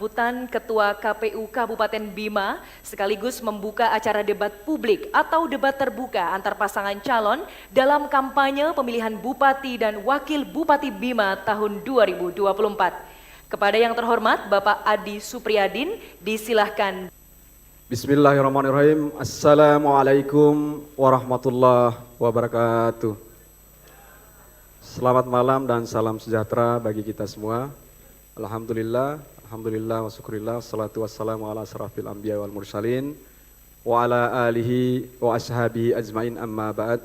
sambutan Ketua KPU Kabupaten Bima sekaligus membuka acara debat publik atau debat terbuka antar pasangan calon dalam kampanye pemilihan Bupati dan Wakil Bupati Bima tahun 2024. Kepada yang terhormat Bapak Adi Supriyadin, disilahkan. Bismillahirrahmanirrahim. Assalamualaikum warahmatullahi wabarakatuh. Selamat malam dan salam sejahtera bagi kita semua. Alhamdulillah wa syukurillah, salatu wassalamu ala asrafil anbiya wal mursalin wa ala alihi wa ashabihi ajmain, amma ba'd.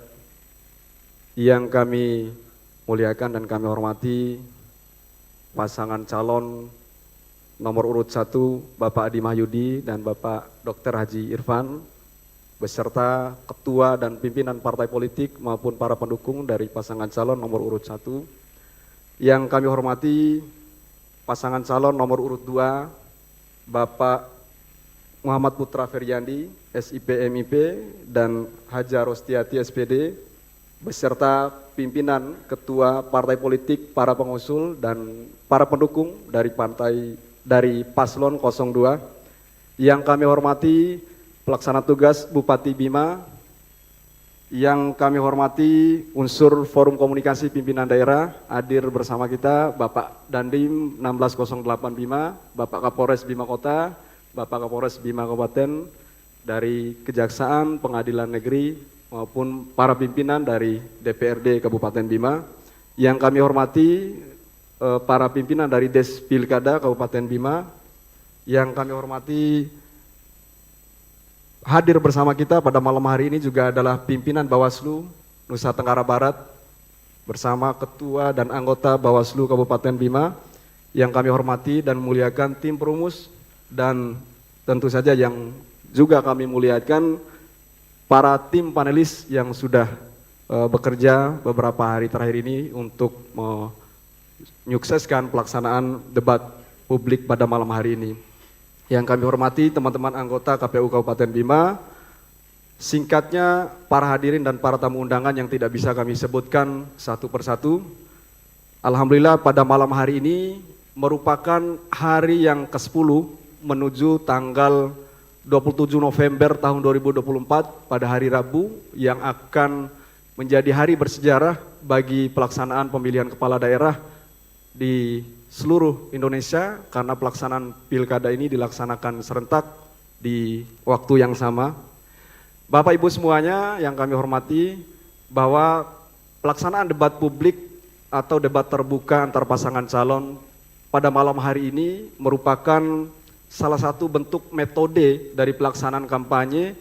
Yang kami muliakan dan kami hormati pasangan calon nomor urut 1 Bapak Adi Mahyudi dan Bapak Dr. Haji Irfan, beserta ketua dan pimpinan partai politik maupun para pendukung dari pasangan calon nomor urut 1. Yang kami hormati pasangan calon nomor urut 2 Bapak Muhammad Putra Feryandi, SIP MIP, dan Haja Rostiati SPD, beserta pimpinan, ketua partai politik, para pengusul dan para pendukung dari Paslon 02. Yang kami hormati pelaksana tugas Bupati Bima, yang kami hormati unsur Forum Komunikasi Pimpinan Daerah, hadir bersama kita Bapak Dandim 1608 Bima, Bapak Kapolres Bima Kota, Bapak Kapolres Bima Kabupaten, dari Kejaksaan, Pengadilan Negeri, maupun para pimpinan dari DPRD Kabupaten Bima. Yang kami hormati para pimpinan dari Des Pilkada Kabupaten Bima. Yang kami hormati, hadir bersama kita pada malam hari ini juga adalah pimpinan Bawaslu Nusa Tenggara Barat bersama ketua dan anggota Bawaslu Kabupaten Bima. Yang kami hormati dan muliakan tim perumus, dan tentu saja yang juga kami muliakan para tim panelis yang sudah bekerja beberapa hari terakhir ini untuk menyukseskan pelaksanaan debat publik pada malam hari ini. Yang kami hormati teman-teman anggota KPU Kabupaten Bima, singkatnya para hadirin dan para tamu undangan yang tidak bisa kami sebutkan satu persatu. Alhamdulillah pada malam hari ini merupakan hari yang ke-10 menuju tanggal 27 November tahun 2024 pada hari Rabu, yang akan menjadi hari bersejarah bagi pelaksanaan pemilihan kepala daerah di seluruh Indonesia, karena pelaksanaan pilkada ini dilaksanakan serentak di waktu yang sama. Bapak Ibu semuanya yang kami hormati, bahwa pelaksanaan debat publik atau debat terbuka antar pasangan calon pada malam hari ini merupakan salah satu bentuk metode dari pelaksanaan kampanye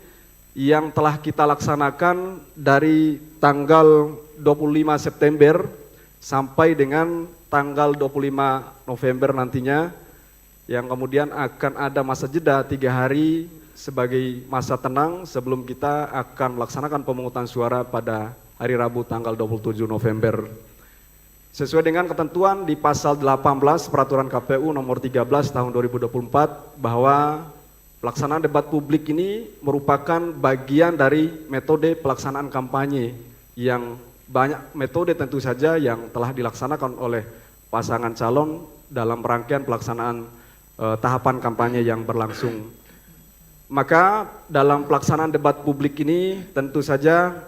yang telah kita laksanakan dari tanggal 25 September sampai dengan tanggal 25 November nantinya, yang kemudian akan ada masa jeda 3 hari sebagai masa tenang sebelum kita akan melaksanakan pemungutan suara pada hari Rabu tanggal 27 November. Sesuai dengan ketentuan di pasal 18 Peraturan KPU nomor 13 tahun 2024, bahwa pelaksanaan debat publik ini merupakan bagian dari metode pelaksanaan kampanye, yang banyak metode tentu saja yang telah dilaksanakan oleh pasangan calon dalam rangkaian pelaksanaan tahapan kampanye yang berlangsung. Maka dalam pelaksanaan debat publik ini tentu saja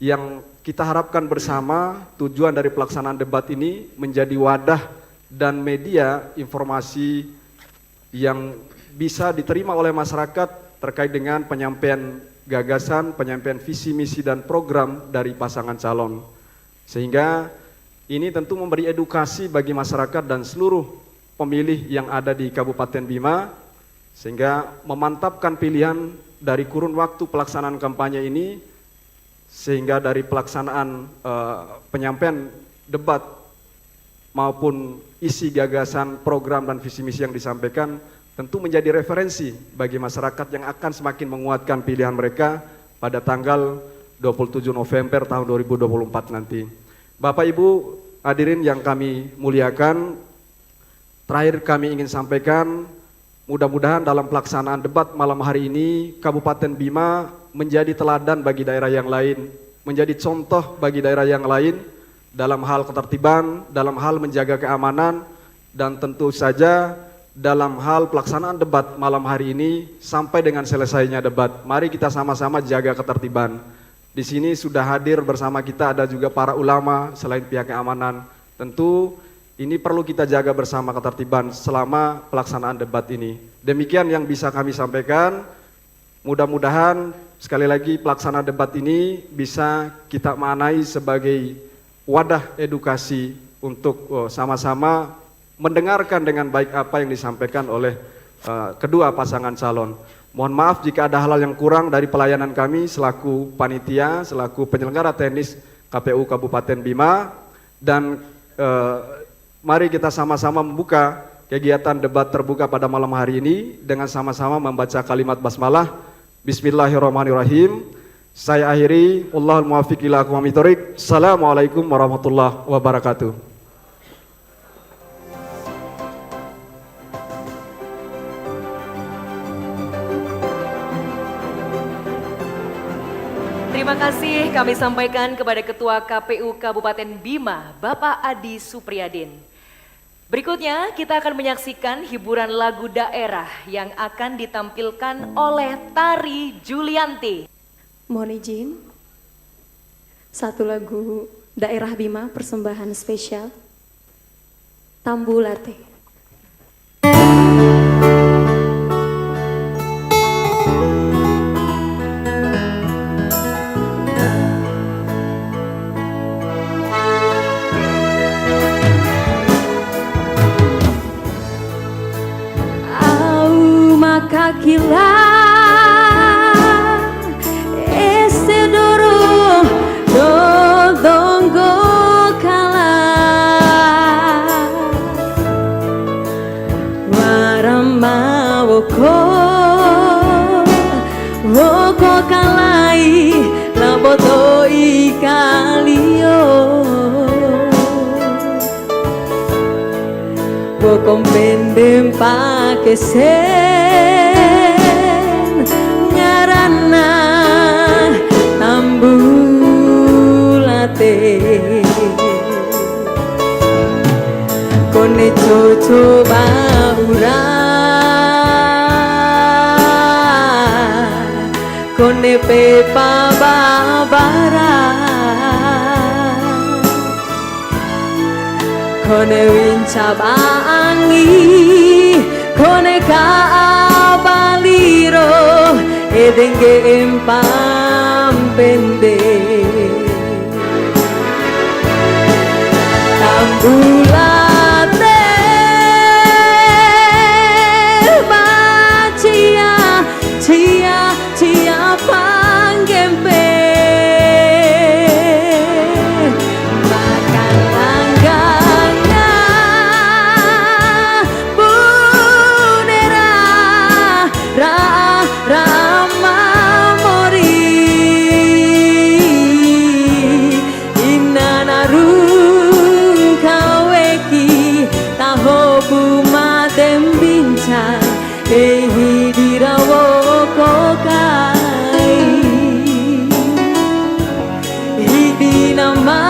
yang kita harapkan bersama, tujuan dari pelaksanaan debat ini menjadi wadah dan media informasi yang bisa diterima oleh masyarakat terkait dengan penyampaian gagasan, penyampaian visi, misi, dan program dari pasangan calon. Sehingga ini tentu memberi edukasi bagi masyarakat dan seluruh pemilih yang ada di Kabupaten Bima, sehingga memantapkan pilihan dari kurun waktu pelaksanaan kampanye ini, sehingga dari pelaksanaan penyampaian debat maupun isi gagasan, program, dan visi misi yang disampaikan tentu menjadi referensi bagi masyarakat yang akan semakin menguatkan pilihan mereka pada tanggal 27 November tahun 2024 nanti. Bapak Ibu hadirin yang kami muliakan, terakhir kami ingin sampaikan, mudah-mudahan dalam pelaksanaan debat malam hari ini Kabupaten Bima menjadi teladan bagi daerah yang lain, menjadi contoh bagi daerah yang lain dalam hal ketertiban, dalam hal menjaga keamanan, dan tentu saja dalam hal pelaksanaan debat malam hari ini sampai dengan selesainya debat. Mari kita sama-sama jaga ketertiban. Di sini sudah hadir bersama kita ada juga para ulama selain pihak keamanan. Tentu ini perlu kita jaga bersama ketertiban selama pelaksanaan debat ini. Demikian yang bisa kami sampaikan. Mudah-mudahan sekali lagi pelaksanaan debat ini bisa kita maknai sebagai wadah edukasi untuk sama-sama mendengarkan dengan baik apa yang disampaikan oleh kedua pasangan calon. Mohon maaf jika ada hal-hal yang kurang dari pelayanan kami selaku panitia, selaku penyelenggara teknis KPU Kabupaten Bima, dan mari kita sama-sama membuka kegiatan debat terbuka pada malam hari ini dengan sama-sama membaca kalimat basmalah. Bismillahirrahmanirrahim. Saya akhiri, Wallahul muwaffiq ila aqwamit thoriq. Assalamualaikum warahmatullahi wabarakatuh. Terima kasih kami sampaikan kepada Ketua KPU Kabupaten Bima, Bapak Adi Supriyadin. Berikutnya kita akan menyaksikan hiburan lagu daerah yang akan ditampilkan oleh Tari Julianti. Mohon izin, satu lagu daerah Bima persembahan spesial, Tambulate. Kakila este doro do dongo kala warama woko woko kalai laboto ikalio woko pendem pakese Kone coco baura, kone pepa babara, kone winca bangi, kone kaabaliro, edenge empam pende. Tambulate bacia cia cia panggempe makalangana bunera ra rama mori inanaru ehi dirawo kokai hidi nama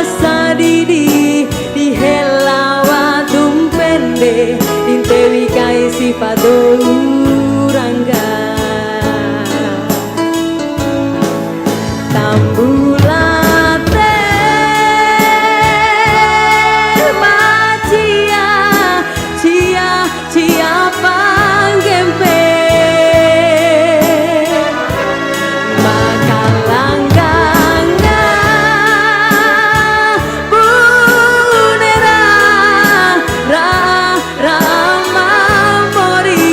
sadidi di helawa tumpende intewi kai sifado rangga tambulate macia cia cia panggempe makalanggana bunera ra rama mori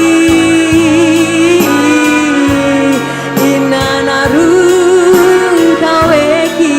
inanarun kaweki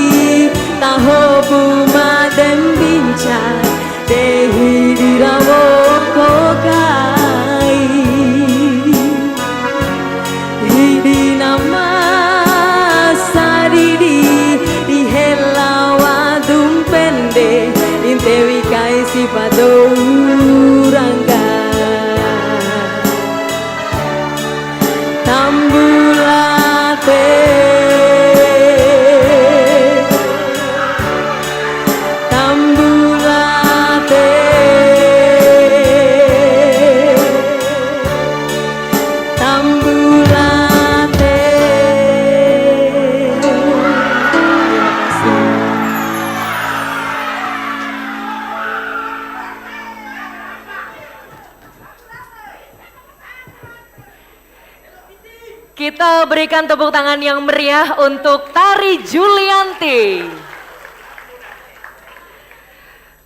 Kita berikan tepuk tangan yang meriah untuk Tari Julianti.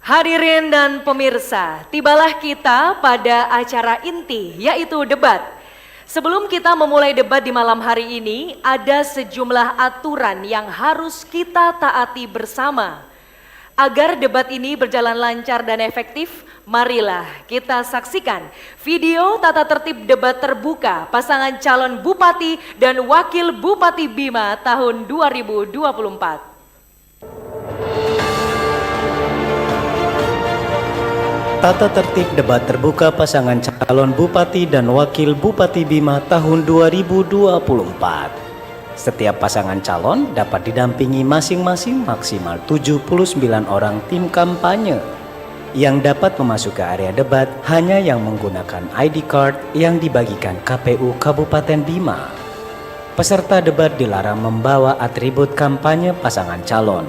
Hadirin dan pemirsa, tibalah kita pada acara inti, yaitu debat. Sebelum kita memulai debat di malam hari ini, ada sejumlah aturan yang harus kita taati bersama. Agar debat ini berjalan lancar dan efektif, marilah kita saksikan video tata tertib debat terbuka pasangan calon Bupati dan Wakil Bupati Bima tahun 2024. Tata tertib debat terbuka pasangan calon Bupati dan Wakil Bupati Bima tahun 2024. Setiap pasangan calon dapat didampingi masing-masing maksimal 79 orang tim kampanye yang dapat memasuki area debat hanya yang menggunakan ID card yang dibagikan KPU Kabupaten Bima. Peserta debat dilarang membawa atribut kampanye pasangan calon.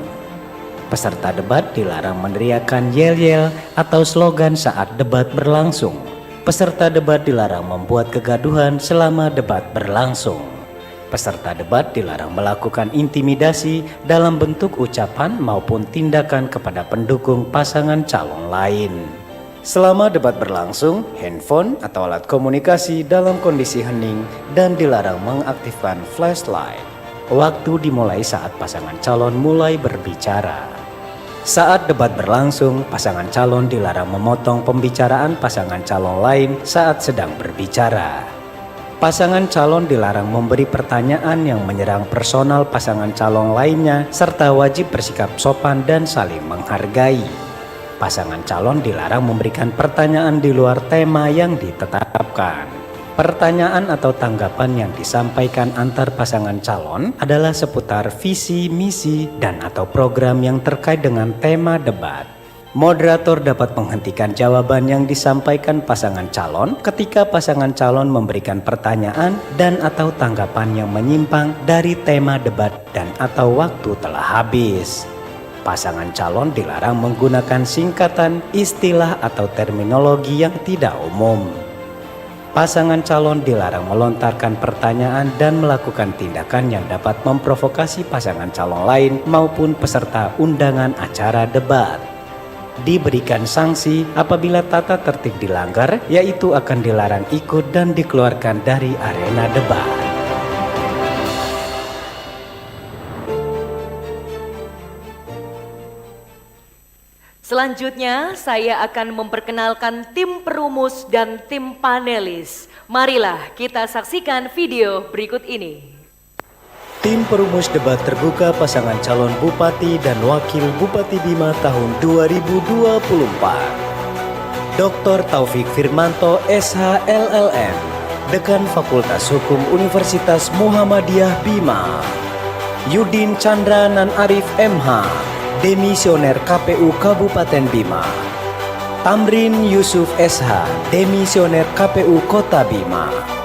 Peserta debat dilarang meneriakkan yel-yel atau slogan saat debat berlangsung. Peserta debat dilarang membuat kegaduhan selama debat berlangsung. Peserta debat dilarang melakukan intimidasi dalam bentuk ucapan maupun tindakan kepada pendukung pasangan calon lain. Selama debat berlangsung, handphone atau alat komunikasi dalam kondisi hening dan dilarang mengaktifkan flashlight. Waktu dimulai saat pasangan calon mulai berbicara. Saat debat berlangsung, pasangan calon dilarang memotong pembicaraan pasangan calon lain saat sedang berbicara. Pasangan calon dilarang memberi pertanyaan yang menyerang personal pasangan calon lainnya serta wajib bersikap sopan dan saling menghargai. Pasangan calon dilarang memberikan pertanyaan di luar tema yang ditetapkan. Pertanyaan atau tanggapan yang disampaikan antar pasangan calon adalah seputar visi, misi, dan atau program yang terkait dengan tema debat. Moderator dapat menghentikan jawaban yang disampaikan pasangan calon ketika pasangan calon memberikan pertanyaan dan atau tanggapan yang menyimpang dari tema debat dan atau waktu telah habis. Pasangan calon dilarang menggunakan singkatan, istilah, atau terminologi yang tidak umum. Pasangan calon dilarang melontarkan pertanyaan dan melakukan tindakan yang dapat memprovokasi pasangan calon lain maupun peserta undangan acara debat. Diberikan sanksi apabila tata tertib dilanggar, yaitu akan dilarang ikut dan dikeluarkan dari arena debat. Selanjutnya, saya akan memperkenalkan tim perumus dan tim panelis. Marilah kita saksikan video berikut ini. Tim perumus debat terbuka pasangan calon Bupati dan Wakil Bupati Bima tahun 2024. Dr. Taufik Firmanto, SH LLM, Dekan Fakultas Hukum Universitas Muhammadiyah Bima. Yudin Chandra Nan Arif MH, Demisioner KPU Kabupaten Bima. Tamrin Yusuf SH, Demisioner KPU Kota Bima.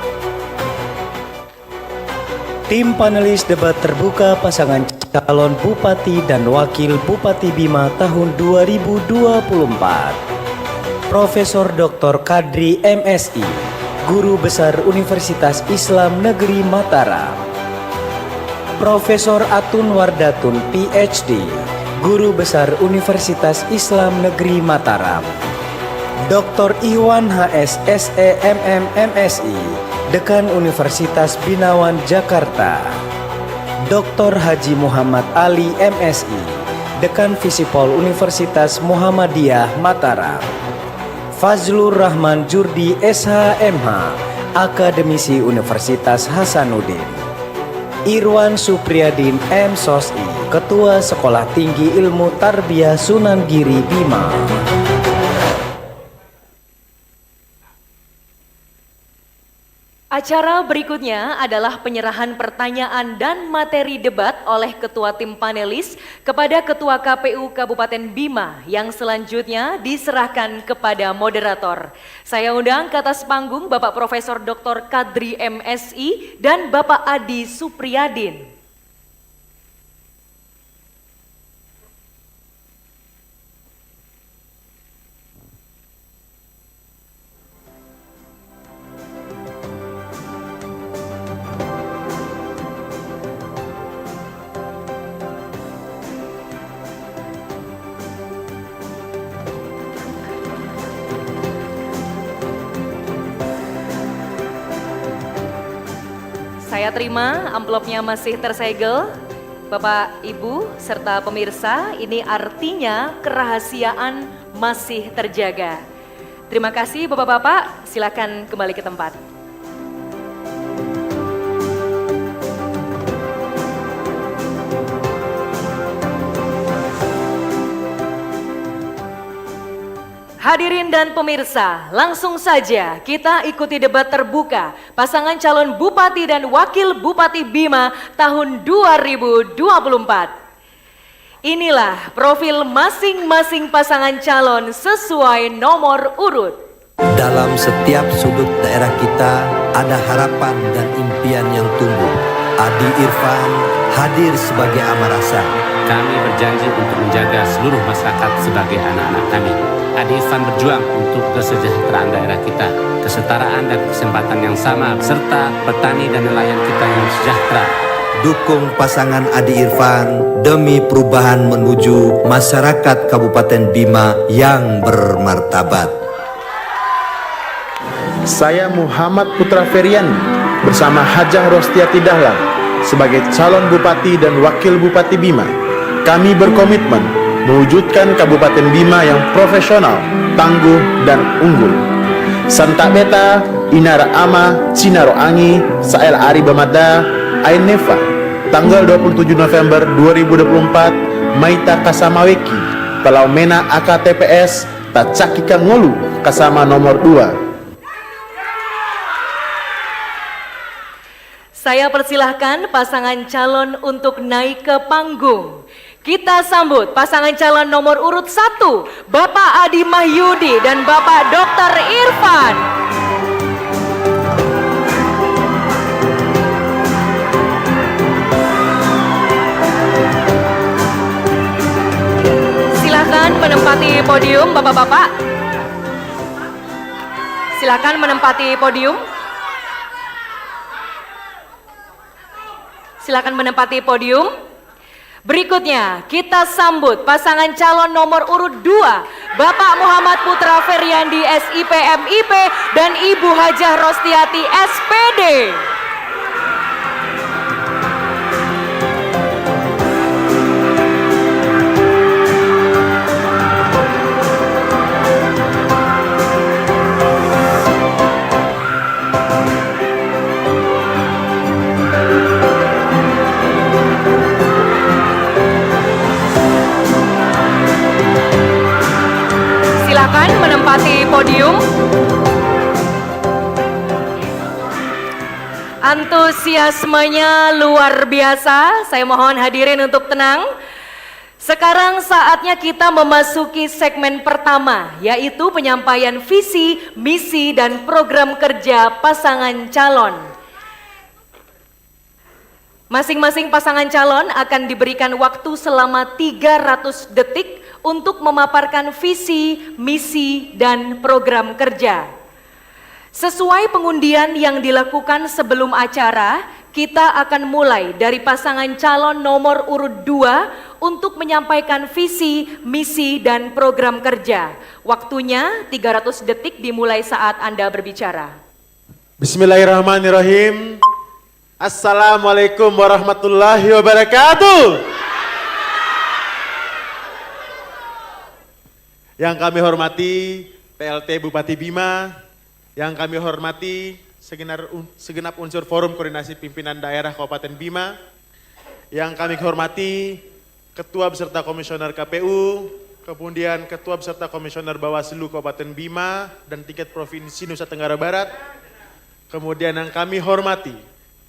Tim panelis debat terbuka pasangan calon Bupati dan Wakil Bupati Bima tahun 2024. Profesor Dr. Kadri MSI, Guru Besar Universitas Islam Negeri Mataram. Profesor Atun Wardatun PhD, Guru Besar Universitas Islam Negeri Mataram. Dr. Iwan HS SEMM MSI, Dekan Universitas Binawan Jakarta. Dr. Haji Muhammad Ali MSI, Dekan Visipol Universitas Muhammadiyah Mataram. Fazlur Rahman Jurdi SHMH, Akademisi Universitas Hasanuddin. Irwan Supriyadin M. Sosi, Ketua Sekolah Tinggi Ilmu Tarbiyah Sunan Giri Bima. Acara berikutnya adalah penyerahan pertanyaan dan materi debat oleh Ketua Tim Panelis kepada Ketua KPU Kabupaten Bima yang selanjutnya diserahkan kepada moderator. Saya undang ke atas panggung Bapak Profesor Dr. Kadri MSI dan Bapak Adi Supriyadin. Saya terima amplopnya masih tersegel. Bapak, Ibu, serta pemirsa, ini artinya kerahasiaan masih terjaga. Terima kasih Bapak-Bapak, silakan kembali ke tempat. Hadirin dan pemirsa, langsung saja kita ikuti debat terbuka pasangan calon Bupati dan Wakil Bupati Bima tahun 2024. Inilah profil masing-masing pasangan calon sesuai nomor urut. Dalam setiap sudut daerah kita ada harapan dan impian yang tumbuh. Adi Irfan hadir sebagai amarasa. Kami berjanji untuk menjaga seluruh masyarakat sebagai anak-anak kami. Adi Irfan berjuang untuk kesejahteraan daerah kita, kesetaraan dan kesempatan yang sama, serta petani dan nelayan kita yang sejahtera. Dukung pasangan Adi Irfan demi perubahan menuju masyarakat Kabupaten Bima yang bermartabat. Saya Muhammad Putra Ferian bersama Hajah Rostiati Dahlan sebagai calon Bupati dan Wakil Bupati Bima. Kami berkomitmen mewujudkan Kabupaten Bima yang profesional, tangguh, dan unggul. Santa Beta, Inara Ama, Cinaro Angi, Sael Ari Bamada, Ain Neva, tanggal 27 November 2024, Maita Kasamaweki, Palau Mena AKTPS, Tacakika Ngolu, Kasama nomor 2. Saya persilahkan pasangan calon untuk naik ke panggung. Kita sambut pasangan calon nomor urut 1, Bapak Adi Mahyudi dan Bapak Dr. Irfan. Silakan menempati podium, Bapak-bapak. Silakan menempati podium. Silakan menempati podium. Berikutnya kita sambut pasangan calon nomor urut 2, Bapak Muhammad Putra Feryandi SIP MIP dan Ibu Hajah Rostiati SPD. Silakan menempati podium. Antusiasmenya luar biasa. Saya mohon hadirin untuk tenang. Sekarang saatnya kita memasuki segmen pertama, yaitu penyampaian visi, misi, dan program kerja pasangan calon. Masing-masing pasangan calon akan diberikan waktu selama 300 detik untuk memaparkan visi, misi, dan program kerja. Sesuai pengundian yang dilakukan sebelum acara, kita akan mulai dari pasangan calon nomor urut 2 untuk menyampaikan visi, misi, dan program kerja. Waktunya 300 detik dimulai saat Anda berbicara. Bismillahirrahmanirrahim. Assalamualaikum warahmatullahi wabarakatuh. Yang kami hormati PLT Bupati Bima, yang kami hormati segenap unsur Forum Koordinasi Pimpinan Daerah Kabupaten Bima, yang kami hormati Ketua beserta Komisioner KPU, kemudian Ketua beserta Komisioner Bawaslu Kabupaten Bima dan tingkat Provinsi Nusa Tenggara Barat, kemudian yang kami hormati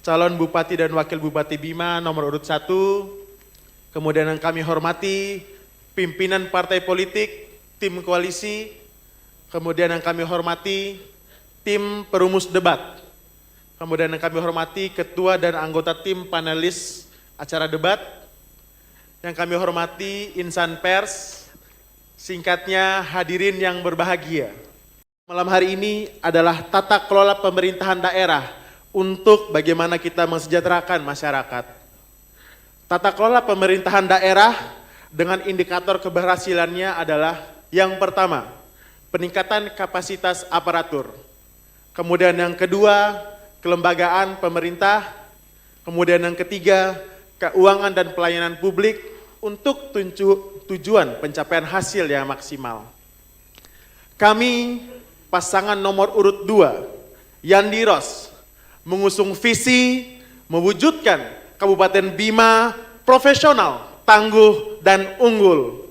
calon Bupati dan Wakil Bupati Bima nomor urut 1, kemudian yang kami hormati pimpinan partai politik, tim koalisi, kemudian yang kami hormati tim perumus debat, kemudian yang kami hormati ketua dan anggota tim panelis acara debat, yang kami hormati insan pers, singkatnya hadirin yang berbahagia. Malam hari ini adalah tata kelola pemerintahan daerah untuk bagaimana kita mensejahterakan masyarakat. Tata kelola pemerintahan daerah dengan indikator keberhasilannya adalah yang pertama, peningkatan kapasitas aparatur. Kemudian yang kedua, kelembagaan pemerintah. Kemudian yang ketiga, keuangan dan pelayanan publik untuk tujuan pencapaian hasil yang maksimal. Kami pasangan nomor urut 2, Yandi Ros, mengusung visi mewujudkan Kabupaten Bima profesional, tangguh, dan unggul.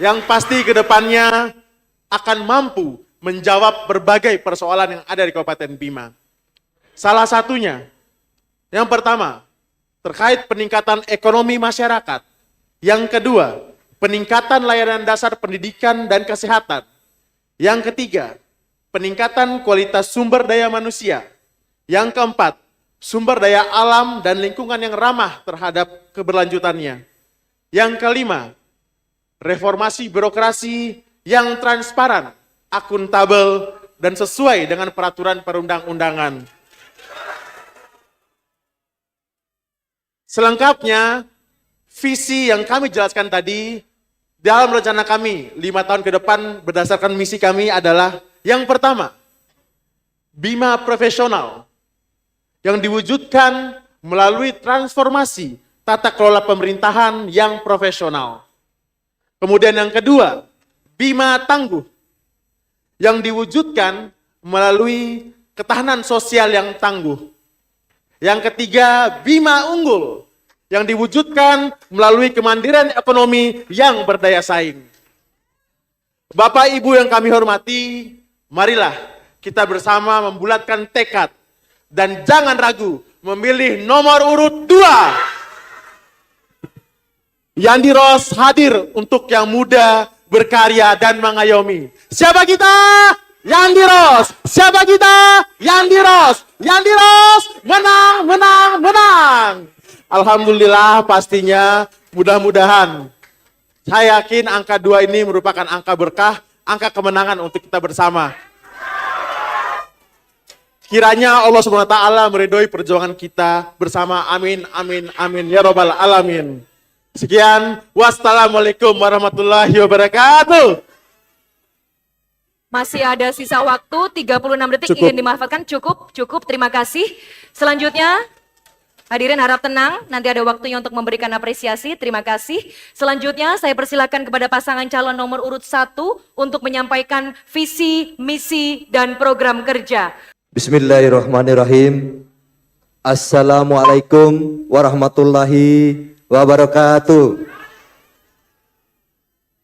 Yang pasti ke depannya akan mampu menjawab berbagai persoalan yang ada di Kabupaten Bima. Salah satunya, yang pertama, terkait peningkatan ekonomi masyarakat. Yang kedua, peningkatan layanan dasar pendidikan dan kesehatan. Yang ketiga, peningkatan kualitas sumber daya manusia. Yang keempat, sumber daya alam dan lingkungan yang ramah terhadap keberlanjutannya. Yang kelima, reformasi birokrasi yang transparan, akuntabel, dan sesuai dengan peraturan perundang-undangan. Selengkapnya, visi yang kami jelaskan tadi, dalam rencana kami 5 tahun ke depan berdasarkan misi kami adalah yang pertama, Bima profesional yang diwujudkan melalui transformasi tata kelola pemerintahan yang profesional. Kemudian yang kedua, Bima tangguh yang diwujudkan melalui ketahanan sosial yang tangguh. Yang ketiga, Bima unggul yang diwujudkan melalui kemandirian ekonomi yang berdaya saing. Bapak Ibu yang kami hormati, marilah kita bersama membulatkan tekad dan jangan ragu memilih nomor urut 2. Yandi Ros hadir untuk yang muda, berkarya, dan mengayomi. Siapa kita? Yandi Ros. Siapa kita? Yandi Ros. Yandi Ros, menang, menang, menang. Alhamdulillah, pastinya mudah-mudahan. Saya yakin angka 2 ini merupakan angka berkah, angka kemenangan untuk kita bersama. Kiranya Allah SWT meridhoi perjuangan kita bersama. Amin, amin, amin. Ya Rabbal Alamin. Sekian, wassalamualaikum warahmatullahi wabarakatuh. Masih ada sisa waktu 36 detik ingin dimanfaatkan. Cukup, terima kasih. Selanjutnya, hadirin harap tenang, nanti ada waktunya untuk memberikan apresiasi. Terima kasih. Selanjutnya saya persilakan kepada pasangan calon nomor urut 1 untuk menyampaikan visi, misi, dan program kerja. Bismillahirrahmanirrahim. Assalamualaikum warahmatullahi wabarakatuh.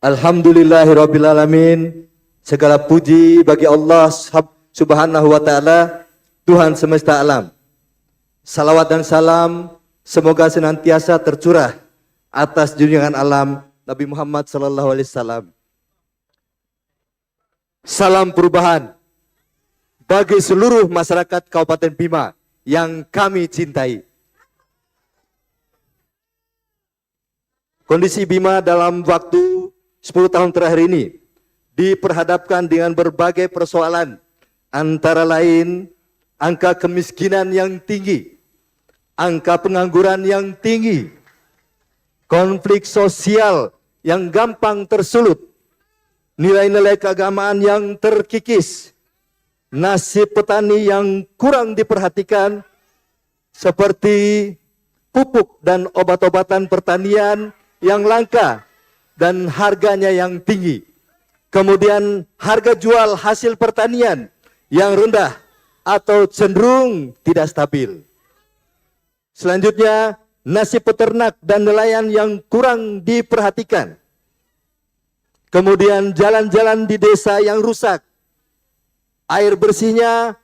Alhamdulillahirrabbilalamin. Segala puji bagi Allah subhanahu wa ta'ala, Tuhan semesta alam. Salawat dan salam semoga senantiasa tercurah atas junjungan alam Nabi Muhammad sallallahu alaihi wasallam. Salam perubahan bagi seluruh masyarakat Kabupaten Bima yang kami cintai. Kondisi Bima dalam waktu 10 tahun terakhir ini diperhadapkan dengan berbagai persoalan, antara lain angka kemiskinan yang tinggi, angka pengangguran yang tinggi, konflik sosial yang gampang tersulut, nilai-nilai keagamaan yang terkikis, nasib petani yang kurang diperhatikan, seperti pupuk dan obat-obatan pertanian yang langka dan harganya yang tinggi. Kemudian harga jual hasil pertanian yang rendah atau cenderung tidak stabil. Selanjutnya, nasib peternak dan nelayan yang kurang diperhatikan. Kemudian jalan-jalan di desa yang rusak. Air bersihnya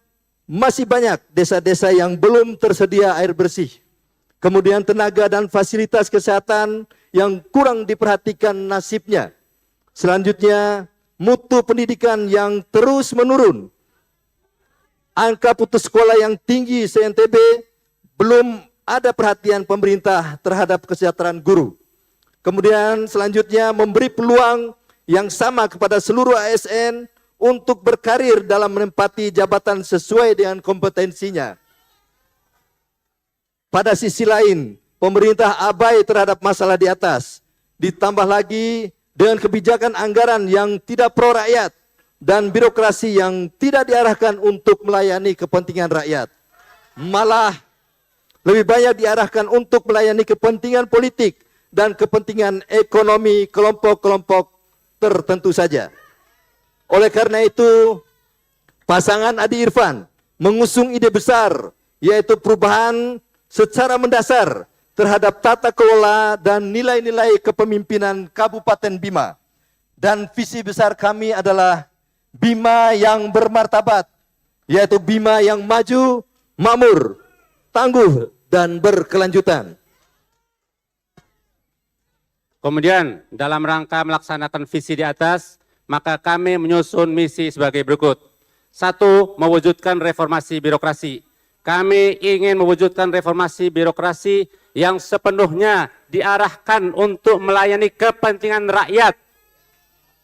masih banyak desa-desa yang belum tersedia air bersih. Kemudian tenaga dan fasilitas kesehatan yang kurang diperhatikan nasibnya. Selanjutnya, mutu pendidikan yang terus menurun. Angka putus sekolah yang tinggi se-NTB, belum ada perhatian pemerintah terhadap kesejahteraan guru. Kemudian selanjutnya memberi peluang yang sama kepada seluruh ASN untuk berkarir dalam menempati jabatan sesuai dengan kompetensinya. Pada sisi lain, pemerintah abai terhadap masalah di atas. Ditambah lagi dengan kebijakan anggaran yang tidak pro rakyat dan birokrasi yang tidak diarahkan untuk melayani kepentingan rakyat. malah lebih banyak diarahkan untuk melayani kepentingan politik dan kepentingan ekonomi kelompok-kelompok tertentu saja. Oleh karena itu, pasangan Adi Irfan mengusung ide besar, yaitu perubahan secara mendasar terhadap tata kelola dan nilai-nilai kepemimpinan Kabupaten Bima. Dan visi besar kami adalah Bima yang bermartabat, yaitu Bima yang maju, makmur, tangguh, dan berkelanjutan. Kemudian dalam rangka melaksanakan visi di atas, maka kami menyusun misi sebagai berikut. 1. Mewujudkan reformasi birokrasi. Kami ingin mewujudkan reformasi birokrasi yang sepenuhnya diarahkan untuk melayani kepentingan rakyat.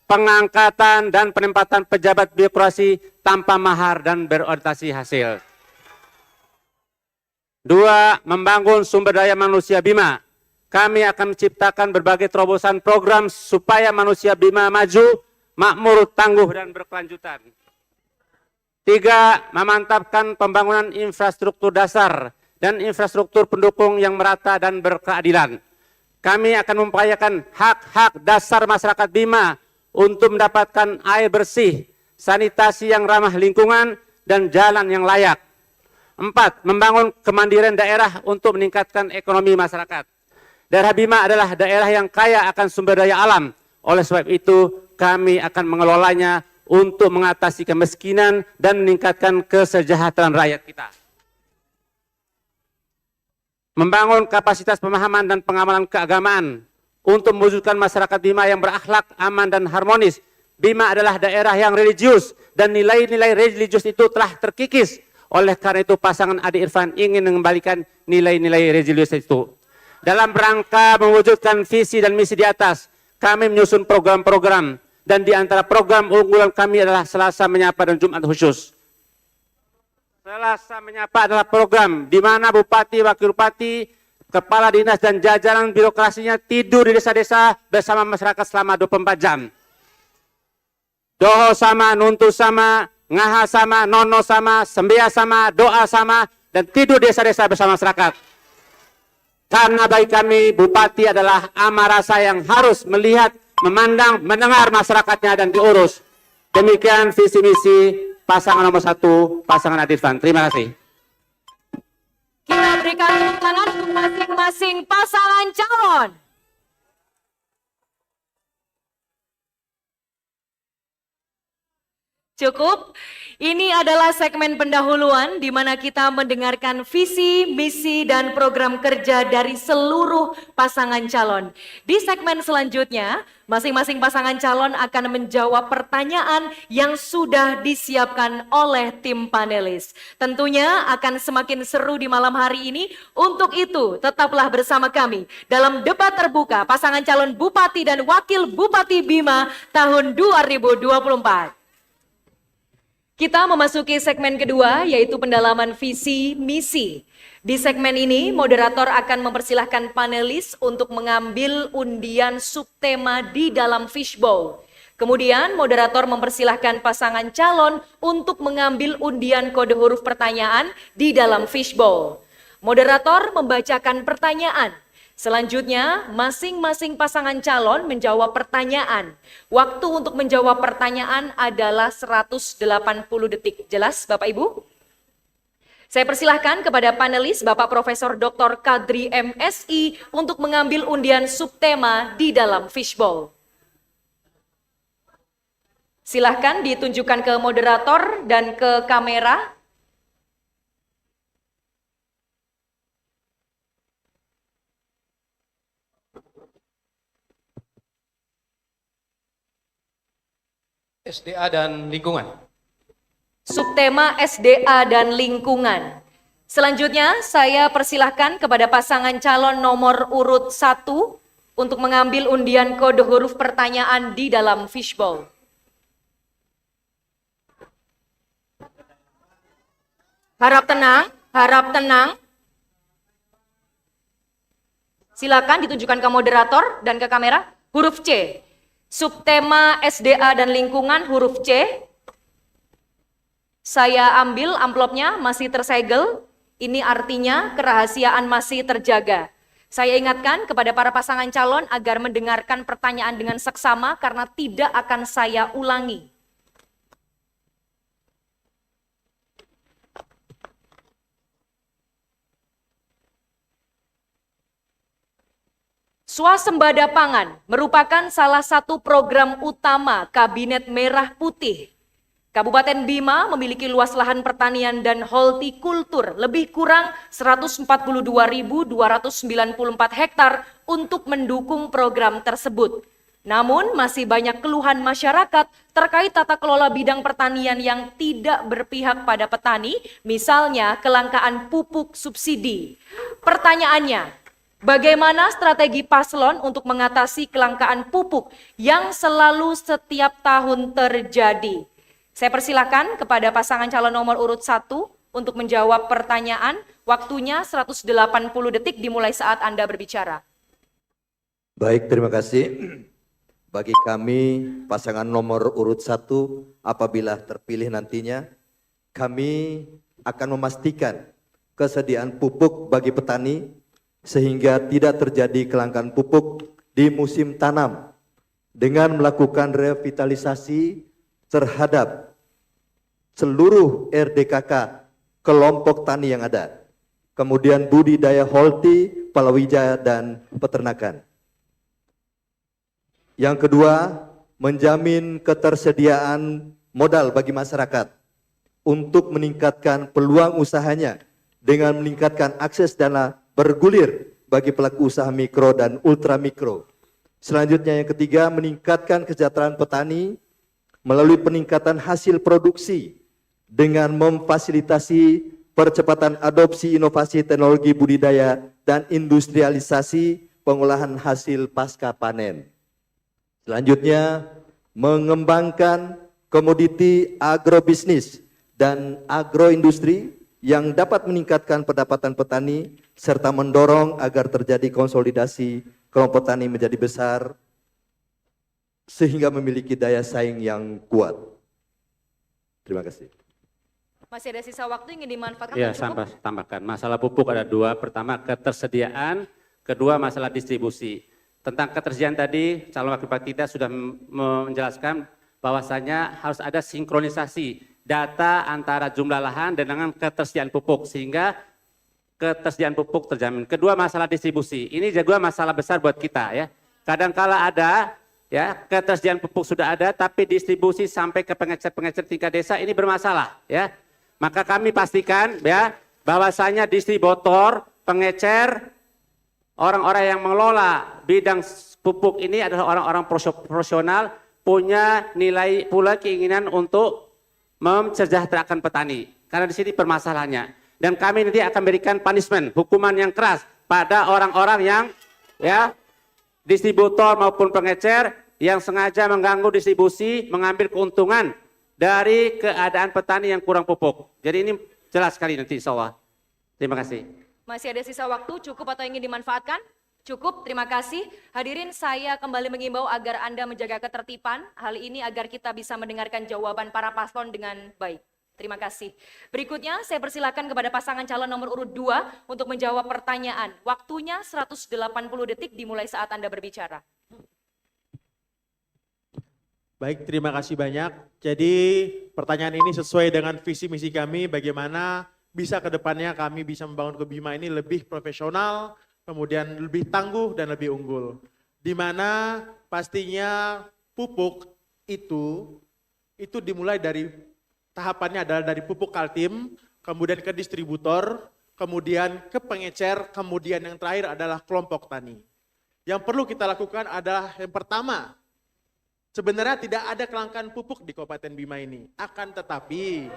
Pengangkatan dan penempatan pejabat birokrasi tanpa mahar dan berorientasi hasil. 2. Membangun sumber daya manusia Bima. Kami akan menciptakan berbagai terobosan program supaya manusia Bima maju, makmur, tangguh, dan berkelanjutan. 3. Memantapkan pembangunan infrastruktur dasar dan infrastruktur pendukung yang merata dan berkeadilan. Kami akan mengupayakan hak-hak dasar masyarakat Bima untuk mendapatkan air bersih, sanitasi yang ramah lingkungan, dan jalan yang layak. 4. Membangun kemandirian daerah untuk meningkatkan ekonomi masyarakat. Daerah Bima adalah daerah yang kaya akan sumber daya alam. Oleh sebab itu, kami akan mengelolanya untuk mengatasi kemiskinan dan meningkatkan kesejahteraan rakyat kita. Membangun kapasitas pemahaman dan pengamalan keagamaan untuk mewujudkan masyarakat Bima yang berakhlak, aman, dan harmonis. Bima adalah daerah yang religius dan nilai-nilai religius itu telah terkikis. Oleh karena itu pasangan Adi Irfan ingin mengembalikan nilai-nilai religius itu. Dalam rangka mewujudkan visi dan misi di atas, kami menyusun program-program, dan di antara program unggulan kami adalah Selasa Menyapa dan Jumat Khusus. Selasa Menyapa adalah program di mana Bupati, Wakil Bupati, Kepala Dinas dan jajaran birokrasinya tidur di desa-desa bersama masyarakat selama 24 jam. Doho sama, nuntu sama, ngaha sama, nono sama, sembia sama, doa sama, dan tidur desa-desa bersama masyarakat. Karena bagi kami Bupati adalah amarasa yang harus melihat, memandang, mendengar masyarakatnya dan diurus. Demikian visi misi pasangan nomor 1, pasangan Adi Irfan. Terima kasih. Kita berikan tepuk tangan untuk masing-masing pasangan calon. Cukup. Ini adalah segmen pendahuluan di mana kita mendengarkan visi, misi, dan program kerja dari seluruh pasangan calon. Di segmen selanjutnya, masing-masing pasangan calon akan menjawab pertanyaan yang sudah disiapkan oleh tim panelis. Tentunya akan semakin seru di malam hari ini. Untuk itu, tetaplah bersama kami dalam debat terbuka pasangan calon Bupati dan Wakil Bupati Bima tahun 2024. Kita memasuki segmen kedua, yaitu pendalaman visi misi. Di segmen ini, moderator akan mempersilahkan panelis untuk mengambil undian subtema di dalam fishbowl. Kemudian, moderator mempersilahkan pasangan calon untuk mengambil undian kode huruf pertanyaan di dalam fishbowl. Moderator membacakan pertanyaan. Selanjutnya, masing-masing pasangan calon menjawab pertanyaan. Waktu untuk menjawab pertanyaan adalah 180 detik. Jelas Bapak Ibu? Saya persilahkan kepada panelis Bapak Profesor Dr. Kadri MSI untuk mengambil undian subtema di dalam fishbowl. Silahkan ditunjukkan ke moderator dan ke kamera. SDA dan lingkungan. Subtema SDA dan lingkungan. Selanjutnya saya persilahkan kepada pasangan calon nomor urut 1 untuk mengambil undian kode huruf pertanyaan di dalam fishbowl. Harap tenang, harap tenang. Silakan ditunjukkan ke moderator dan ke kamera. Huruf C. Subtema SDA dan lingkungan huruf C. Saya ambil amplopnya, masih tersegel. Ini artinya kerahasiaan masih terjaga. Saya ingatkan kepada para pasangan calon agar mendengarkan pertanyaan dengan seksama karena tidak akan saya ulangi. Swasembada pangan merupakan salah satu program utama Kabinet Merah Putih. Kabupaten Bima memiliki luas lahan pertanian dan hortikultur lebih kurang 142.294 hektar untuk mendukung program tersebut. Namun masih banyak keluhan masyarakat terkait tata kelola bidang pertanian yang tidak berpihak pada petani, misalnya kelangkaan pupuk subsidi. Pertanyaannya, bagaimana strategi paslon untuk mengatasi kelangkaan pupuk yang selalu setiap tahun terjadi? Saya persilakan kepada pasangan calon nomor urut 1 untuk menjawab pertanyaan. Waktunya 180 detik dimulai saat Anda berbicara. Baik, terima kasih. Bagi kami pasangan nomor urut 1, apabila terpilih nantinya, kami akan memastikan kesediaan pupuk bagi petani sehingga tidak terjadi kelangkaan pupuk di musim tanam dengan melakukan revitalisasi terhadap seluruh RDKK kelompok tani yang ada. Kemudian budidaya holti, palawija, dan peternakan. Yang kedua, menjamin ketersediaan modal bagi masyarakat untuk meningkatkan peluang usahanya dengan meningkatkan akses dana bergulir bagi pelaku usaha mikro dan ultramikro. Selanjutnya yang ketiga, meningkatkan kesejahteraan petani melalui peningkatan hasil produksi dengan memfasilitasi percepatan adopsi inovasi teknologi budidaya dan industrialisasi pengolahan hasil pasca panen. Selanjutnya, mengembangkan komoditi agrobisnis dan agroindustri yang dapat meningkatkan pendapatan petani serta mendorong agar terjadi konsolidasi kelompok tani menjadi besar sehingga memiliki daya saing yang kuat. Terima kasih. Masih ada sisa waktu ingin dimanfaatkan? Ya, sampai tambahkan. Masalah pupuk ada dua. Pertama ketersediaan, kedua masalah distribusi. Tentang ketersediaan tadi, calon wakil bupati kita sudah menjelaskan bahwasanya harus ada sinkronisasi data antara jumlah lahan dan dengan ketersediaan pupuk sehingga ketersediaan pupuk terjamin. Kedua masalah distribusi. Ini juga masalah besar buat kita ya. Kadangkala ada ya ketersediaan pupuk sudah ada tapi distribusi sampai ke pengecer-pengecer tingkat desa ini bermasalah ya. Maka kami pastikan ya bahwasanya distributor, pengecer, orang-orang yang mengelola bidang pupuk ini adalah orang-orang profesional, punya nilai pula keinginan untuk mensejahterakan petani. Karena di sini permasalahannya. Dan kami nanti akan berikan punishment, hukuman yang keras pada orang-orang yang ya distributor maupun pengecer yang sengaja mengganggu distribusi, mengambil keuntungan dari keadaan petani yang kurang pupuk. Jadi ini jelas sekali nanti insya Allah. Terima kasih. Masih ada sisa waktu, cukup atau ingin dimanfaatkan? Cukup, terima kasih. Hadirin, saya kembali mengimbau agar Anda menjaga ketertiban. Hal ini agar kita bisa mendengarkan jawaban para paslon dengan baik. Terima kasih. Berikutnya saya persilakan kepada pasangan calon nomor urut 2 untuk menjawab pertanyaan. Waktunya 180 detik dimulai saat Anda berbicara. Baik, terima kasih banyak. Jadi pertanyaan ini sesuai dengan visi misi kami bagaimana bisa ke depannya kami bisa membangun Bima ini lebih profesional, kemudian lebih tangguh dan lebih unggul. Di mana pastinya pupuk itu dimulai dari tahapannya adalah dari pupuk Kaltim, kemudian ke distributor, kemudian ke pengecer, kemudian yang terakhir adalah kelompok tani. Yang perlu kita lakukan adalah yang pertama, sebenarnya tidak ada kelangkaan pupuk di Kabupaten Bima ini. Akan tetapi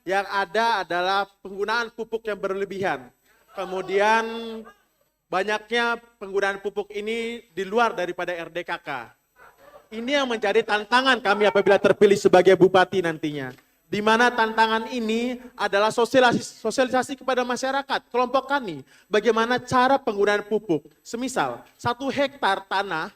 yang ada adalah penggunaan pupuk yang berlebihan. Kemudian banyaknya penggunaan pupuk ini di luar daripada RDKK. Ini yang menjadi tantangan kami apabila terpilih sebagai bupati nantinya. Di mana tantangan ini adalah sosialisasi kepada masyarakat, kelompok tani. Bagaimana cara penggunaan pupuk. Semisal 1 hektar tanah,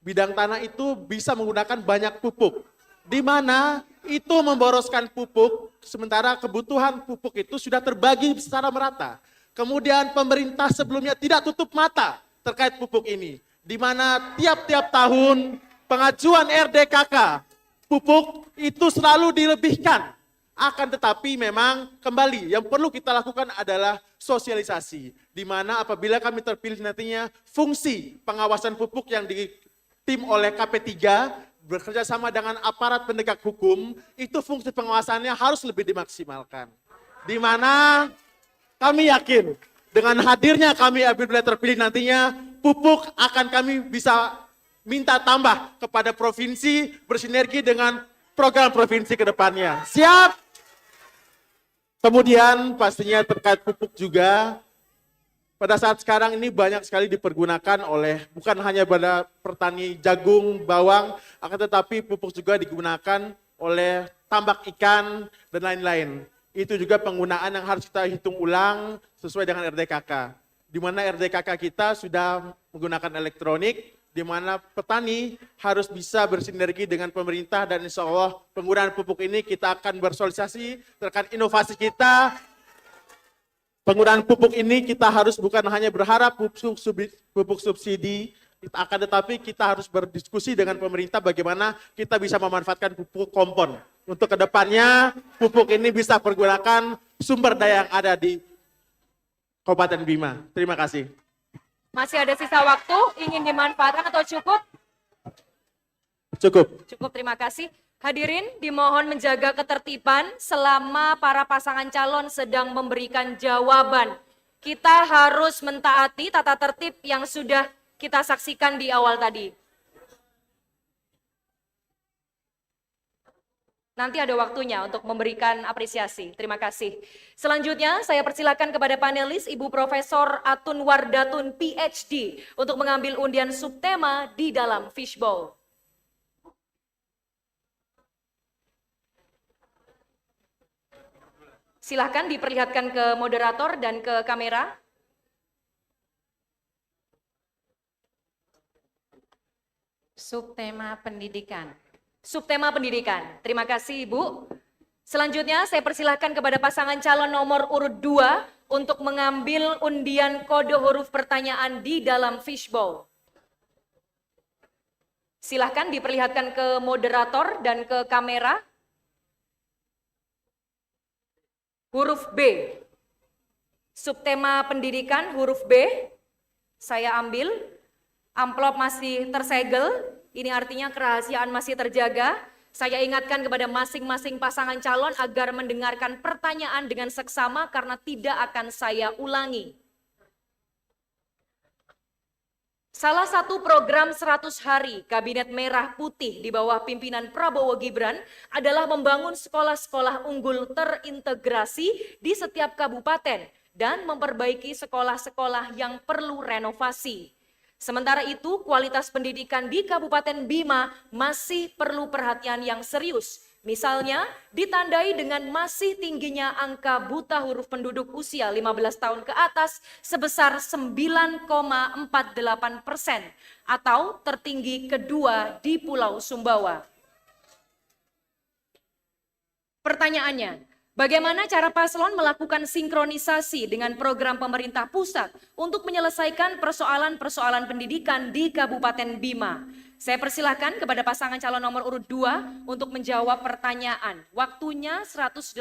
bidang tanah itu bisa menggunakan banyak pupuk. Di mana itu memboroskan pupuk, sementara kebutuhan pupuk itu sudah terbagi secara merata. Kemudian pemerintah sebelumnya tidak tutup mata terkait pupuk ini, di mana tiap-tiap tahun pengajuan RDKK pupuk itu selalu dilebihkan. Akan tetapi memang kembali yang perlu kita lakukan adalah sosialisasi. Di mana apabila kami terpilih nantinya fungsi pengawasan pupuk yang ditim oleh KP3 bekerja sama dengan aparat penegak hukum, itu fungsi pengawasannya harus lebih dimaksimalkan. Di mana kami yakin dengan hadirnya kami apabila terpilih nantinya, pupuk akan kami bisa minta tambah kepada provinsi bersinergi dengan program provinsi ke depannya. Siap? Kemudian pastinya terkait pupuk juga, pada saat sekarang ini banyak sekali dipergunakan oleh bukan hanya pada petani jagung, bawang, akan tetapi pupuk juga digunakan oleh tambak ikan dan lain-lain. Itu juga penggunaan yang harus kita hitung ulang sesuai dengan RDKK. Di mana RDKK kita sudah menggunakan elektronik, di mana petani harus bisa bersinergi dengan pemerintah dan insya Allah penggunaan pupuk ini kita akan bersosialisasi terkait inovasi kita. Penggunaan pupuk ini kita harus bukan hanya berharap pupuk subsidi, akan tetapi kita harus berdiskusi dengan pemerintah bagaimana kita bisa memanfaatkan pupuk kompon. Untuk kedepannya pupuk ini bisa pergunakan sumber daya yang ada di Kabupaten Bima. Terima kasih. Masih ada sisa waktu, ingin dimanfaatkan atau cukup? Cukup. Cukup, terima kasih. Hadirin dimohon menjaga ketertiban selama para pasangan calon sedang memberikan jawaban. Kita harus mentaati tata tertib yang sudah kita saksikan di awal tadi. Nanti ada waktunya untuk memberikan apresiasi. Terima kasih. Selanjutnya saya persilakan kepada panelis Ibu Profesor Atun Wardatun PhD untuk mengambil undian subtema di dalam fishbowl. Silahkan diperlihatkan ke moderator dan ke kamera. Subtema pendidikan. Subtema pendidikan. Terima kasih Ibu. Selanjutnya saya persilahkan kepada pasangan calon nomor urut 2 untuk mengambil undian kode huruf pertanyaan di dalam fishbowl. Silahkan diperlihatkan ke moderator dan ke kamera. Huruf B. Subtema pendidikan huruf B. Saya ambil. Amplop masih tersegel. Ini artinya kerahasiaan masih terjaga. Saya ingatkan kepada masing-masing pasangan calon agar mendengarkan pertanyaan dengan seksama karena tidak akan saya ulangi. Salah satu program 100 hari Kabinet Merah Putih di bawah pimpinan Prabowo Gibran adalah membangun sekolah-sekolah unggul terintegrasi di setiap kabupaten dan memperbaiki sekolah-sekolah yang perlu renovasi. Sementara itu, kualitas pendidikan di Kabupaten Bima masih perlu perhatian yang serius. Misalnya, ditandai dengan masih tingginya angka buta huruf penduduk usia 15 tahun ke atas sebesar 9,48% atau tertinggi kedua di Pulau Sumbawa. Pertanyaannya, bagaimana cara paslon melakukan sinkronisasi dengan program pemerintah pusat untuk menyelesaikan persoalan-persoalan pendidikan di Kabupaten Bima? Saya persilahkan kepada pasangan calon nomor urut 2 untuk menjawab pertanyaan. Waktunya 180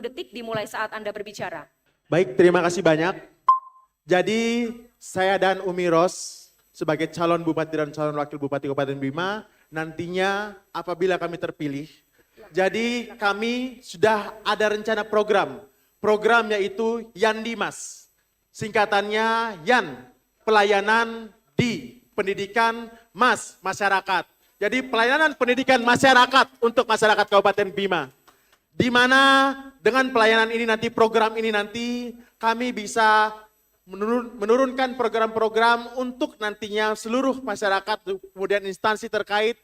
detik dimulai saat Anda berbicara. Baik, terima kasih banyak. Jadi saya dan Umi Ros sebagai calon bupati dan calon wakil bupati Kabupaten Bima nantinya apabila kami terpilih, jadi kami sudah ada rencana program yaitu Yandimas, singkatannya Yan, pelayanan di pendidikan Mas, masyarakat. Jadi pelayanan pendidikan masyarakat untuk masyarakat Kabupaten Bima. Di mana dengan pelayanan ini nanti, program ini nanti kami bisa menurunkan program-program untuk nantinya seluruh masyarakat, kemudian instansi terkait,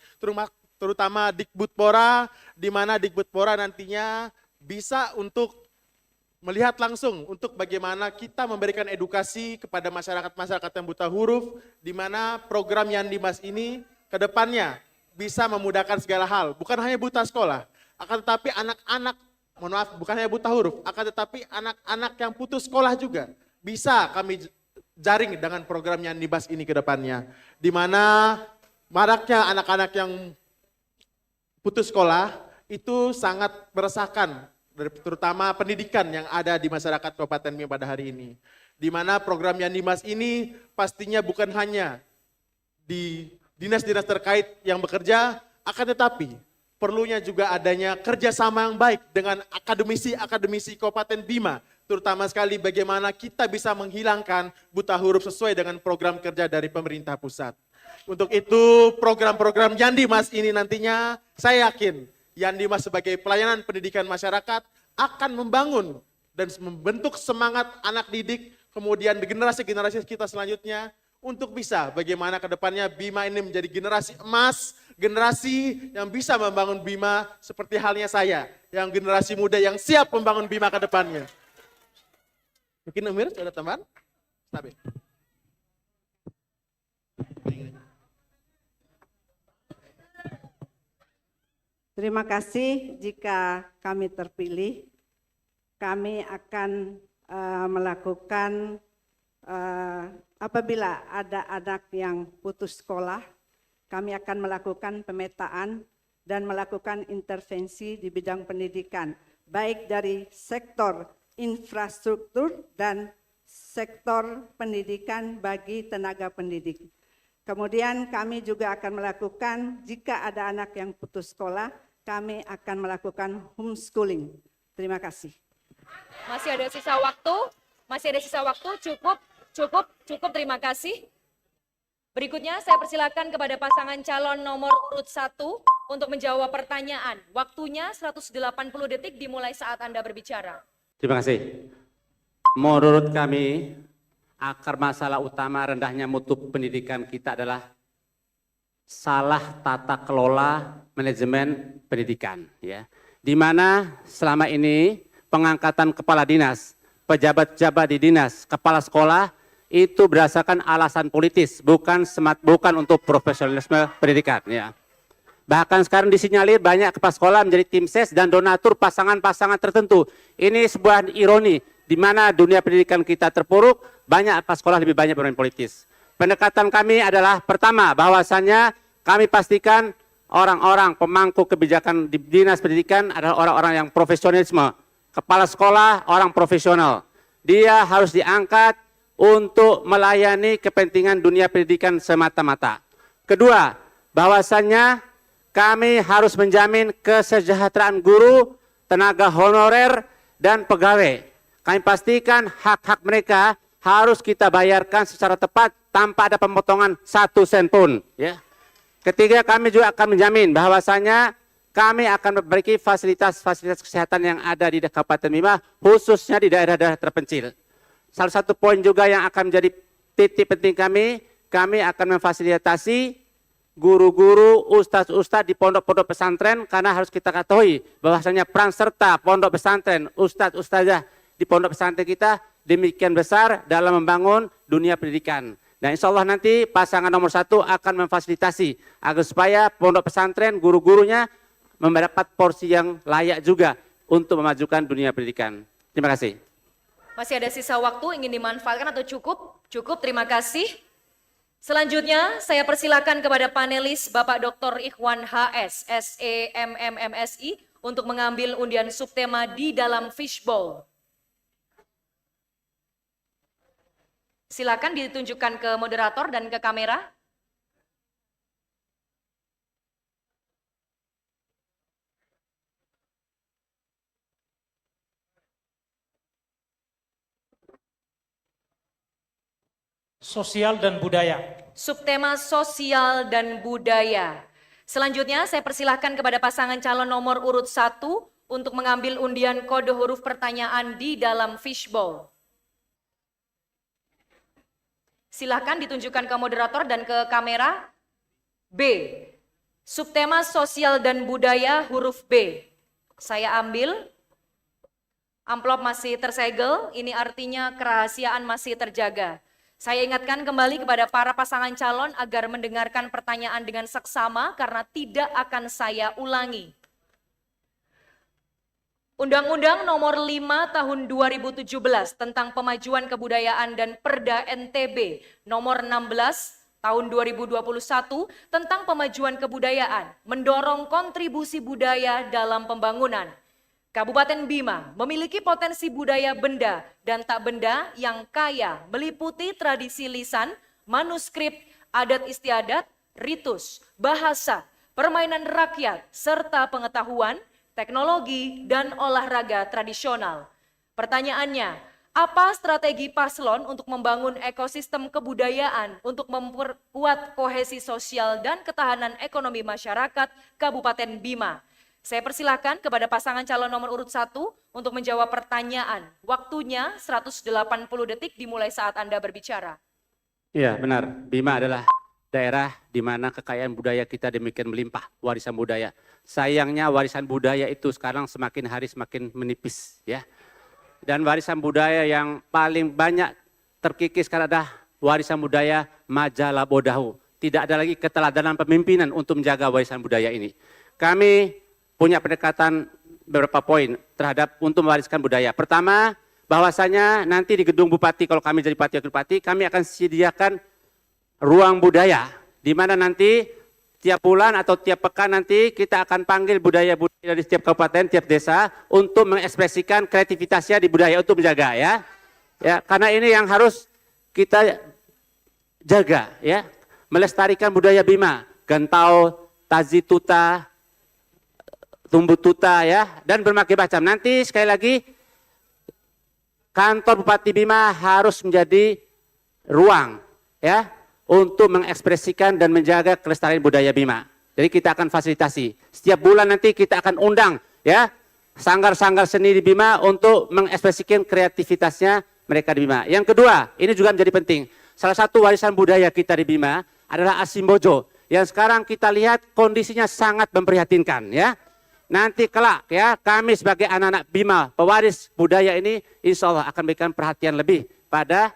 terutama Dikbudpora, di mana Dikbudpora nantinya bisa untuk melihat langsung untuk bagaimana kita memberikan edukasi kepada masyarakat-masyarakat yang buta huruf, di mana program Yandimas ini ke depannya bisa memudahkan segala hal, bukan hanya buta sekolah, akan tetapi anak-anak, mohon maaf bukan hanya buta huruf, akan tetapi anak-anak yang putus sekolah juga bisa kami jaring dengan program Yandibas ini ke depannya. Di mana maraknya anak-anak yang putus sekolah itu sangat meresahkan, terutama pendidikan yang ada di masyarakat Kabupaten Bima pada hari ini. Di mana program Yandibas ini pastinya bukan hanya di dinas-dinas terkait yang bekerja, akan tetapi perlunya juga adanya kerjasama yang baik dengan akademisi-akademisi Kabupaten Bima, terutama sekali bagaimana kita bisa menghilangkan buta huruf sesuai dengan program kerja dari pemerintah pusat. Untuk itu program-program Yandibas ini nantinya saya yakin Yandibas sebagai pelayanan pendidikan masyarakat akan membangun dan membentuk semangat anak didik, kemudian generasi-generasi kita selanjutnya untuk bisa bagaimana ke depannya Bima ini menjadi generasi emas, generasi yang bisa membangun Bima seperti halnya saya, yang generasi muda yang siap membangun Bima ke depannya. Mungkin Umir, ada teman? Stabil. Terima kasih jika kami terpilih, kami akan melakukan apabila ada anak yang putus sekolah, kami akan melakukan pemetaan dan melakukan intervensi di bidang pendidikan, baik dari sektor infrastruktur dan sektor pendidikan bagi tenaga pendidik. Kemudian kami juga akan melakukan, jika ada anak yang putus sekolah, kami akan melakukan homeschooling. Terima kasih. Masih ada sisa waktu, cukup, terima kasih. Berikutnya saya persilakan kepada pasangan calon nomor urut 1 untuk menjawab pertanyaan. Waktunya 180 detik dimulai saat Anda berbicara. Terima kasih. Menurut kami, akar masalah utama rendahnya mutu pendidikan kita adalah salah tata kelola manajemen pendidikan, ya. Di mana selama ini pengangkatan kepala dinas, pejabat-pejabat di dinas, kepala sekolah itu berdasarkan alasan politis, bukan untuk profesionalisme pendidikan, ya. Bahkan sekarang disinyalir banyak kepala sekolah menjadi tim ses dan donatur pasangan-pasangan tertentu. Ini sebuah ironi di mana dunia pendidikan kita terpuruk, banyak kepala sekolah lebih banyak bermain politis. Pendekatan kami adalah pertama, bahwasannya kami pastikan orang-orang pemangku kebijakan di dinas pendidikan adalah orang-orang yang profesionalisme. Kepala sekolah orang profesional. Dia harus diangkat untuk melayani kepentingan dunia pendidikan semata-mata. Kedua, bahwasannya kami harus menjamin kesejahteraan guru, tenaga honorer, dan pegawai. Kami pastikan hak-hak mereka harus kita bayarkan secara tepat tanpa ada pemotongan 1 sen pun. Ya. Ketiga, kami juga akan menjamin bahwasanya kami akan memperbaiki fasilitas-fasilitas kesehatan yang ada di Kabupaten Bima, khususnya di daerah-daerah terpencil. Salah satu poin juga yang akan menjadi titik penting kami akan memfasilitasi guru-guru, ustadz-ustadz di pondok-pondok pesantren, karena harus kita ketahui bahwasanya peran serta pondok pesantren, ustadz-ustadzah di pondok pesantren kita demikian besar dalam membangun dunia pendidikan. Dan insya Allah nanti pasangan nomor 1 akan memfasilitasi agar supaya pondok pesantren, guru-gurunya mendapat porsi yang layak juga untuk memajukan dunia pendidikan. Terima kasih. Masih ada sisa waktu, ingin dimanfaatkan atau cukup? Cukup, terima kasih. Selanjutnya saya persilakan kepada panelis Bapak Dr. Ikhwan HS, SEMMMSI untuk mengambil undian subtema di dalam fishbowl. Silakan ditunjukkan ke moderator dan ke kamera. Sosial dan budaya. Subtema sosial dan budaya. Selanjutnya saya persilahkan kepada pasangan calon nomor urut 1 untuk mengambil undian kode huruf pertanyaan di dalam fishbowl. Silakan ditunjukkan ke moderator dan ke kamera. B. Subtema sosial dan budaya huruf B. Saya ambil. Amplop masih tersegel, ini artinya kerahasiaan masih terjaga. Saya ingatkan kembali kepada para pasangan calon agar mendengarkan pertanyaan dengan seksama karena tidak akan saya ulangi. Undang-Undang Nomor 5 Tahun 2017 tentang Pemajuan Kebudayaan dan Perda NTB Nomor 16 Tahun 2021 tentang Pemajuan Kebudayaan mendorong kontribusi budaya dalam pembangunan. Kabupaten Bima memiliki potensi budaya benda dan tak benda yang kaya meliputi tradisi lisan, manuskrip, adat istiadat, ritus, bahasa, permainan rakyat, serta pengetahuan, teknologi, dan olahraga tradisional. Pertanyaannya, apa strategi paslon untuk membangun ekosistem kebudayaan untuk memperkuat kohesi sosial dan ketahanan ekonomi masyarakat Kabupaten Bima? Saya persilakan kepada pasangan calon nomor urut 1 untuk menjawab pertanyaan. Waktunya 180 detik dimulai saat Anda berbicara. Iya benar, Bima adalah daerah di mana kekayaan budaya kita demikian melimpah, warisan budaya. Sayangnya warisan budaya itu sekarang semakin hari semakin menipis ya. Dan warisan budaya yang paling banyak terkikis sekarang adalah warisan budaya Majalah Bodahu. Tidak ada lagi keteladanan pemimpinan untuk menjaga warisan budaya ini. Kami punya pendekatan beberapa poin terhadap untuk mewariskan budaya. Pertama, bahwasanya nanti di gedung Bupati, kalau kami jadi Bupati, kami akan sediakan ruang budaya, di mana nanti tiap bulan atau tiap pekan nanti kita akan panggil budaya-budaya dari setiap kabupaten, tiap desa untuk mengekspresikan kreativitasnya di budaya untuk menjaga ya. Ya, karena ini yang harus kita jaga ya, melestarikan budaya Bima, gantau, tazi tuta, tumbuh tuta ya, dan berbagai macam. Nanti sekali lagi kantor Bupati Bima harus menjadi ruang ya untuk mengekspresikan dan menjaga kelestarian budaya Bima. Jadi kita akan fasilitasi. Setiap bulan nanti kita akan undang ya sanggar-sanggar seni di Bima untuk mengekspresikan kreativitasnya mereka di Bima. Yang kedua, ini juga menjadi penting. Salah satu warisan budaya kita di Bima adalah Asimbojo yang sekarang kita lihat kondisinya sangat memprihatinkan ya. Nanti kelak ya kami sebagai anak-anak Bima, pewaris budaya ini insya Allah akan berikan perhatian lebih pada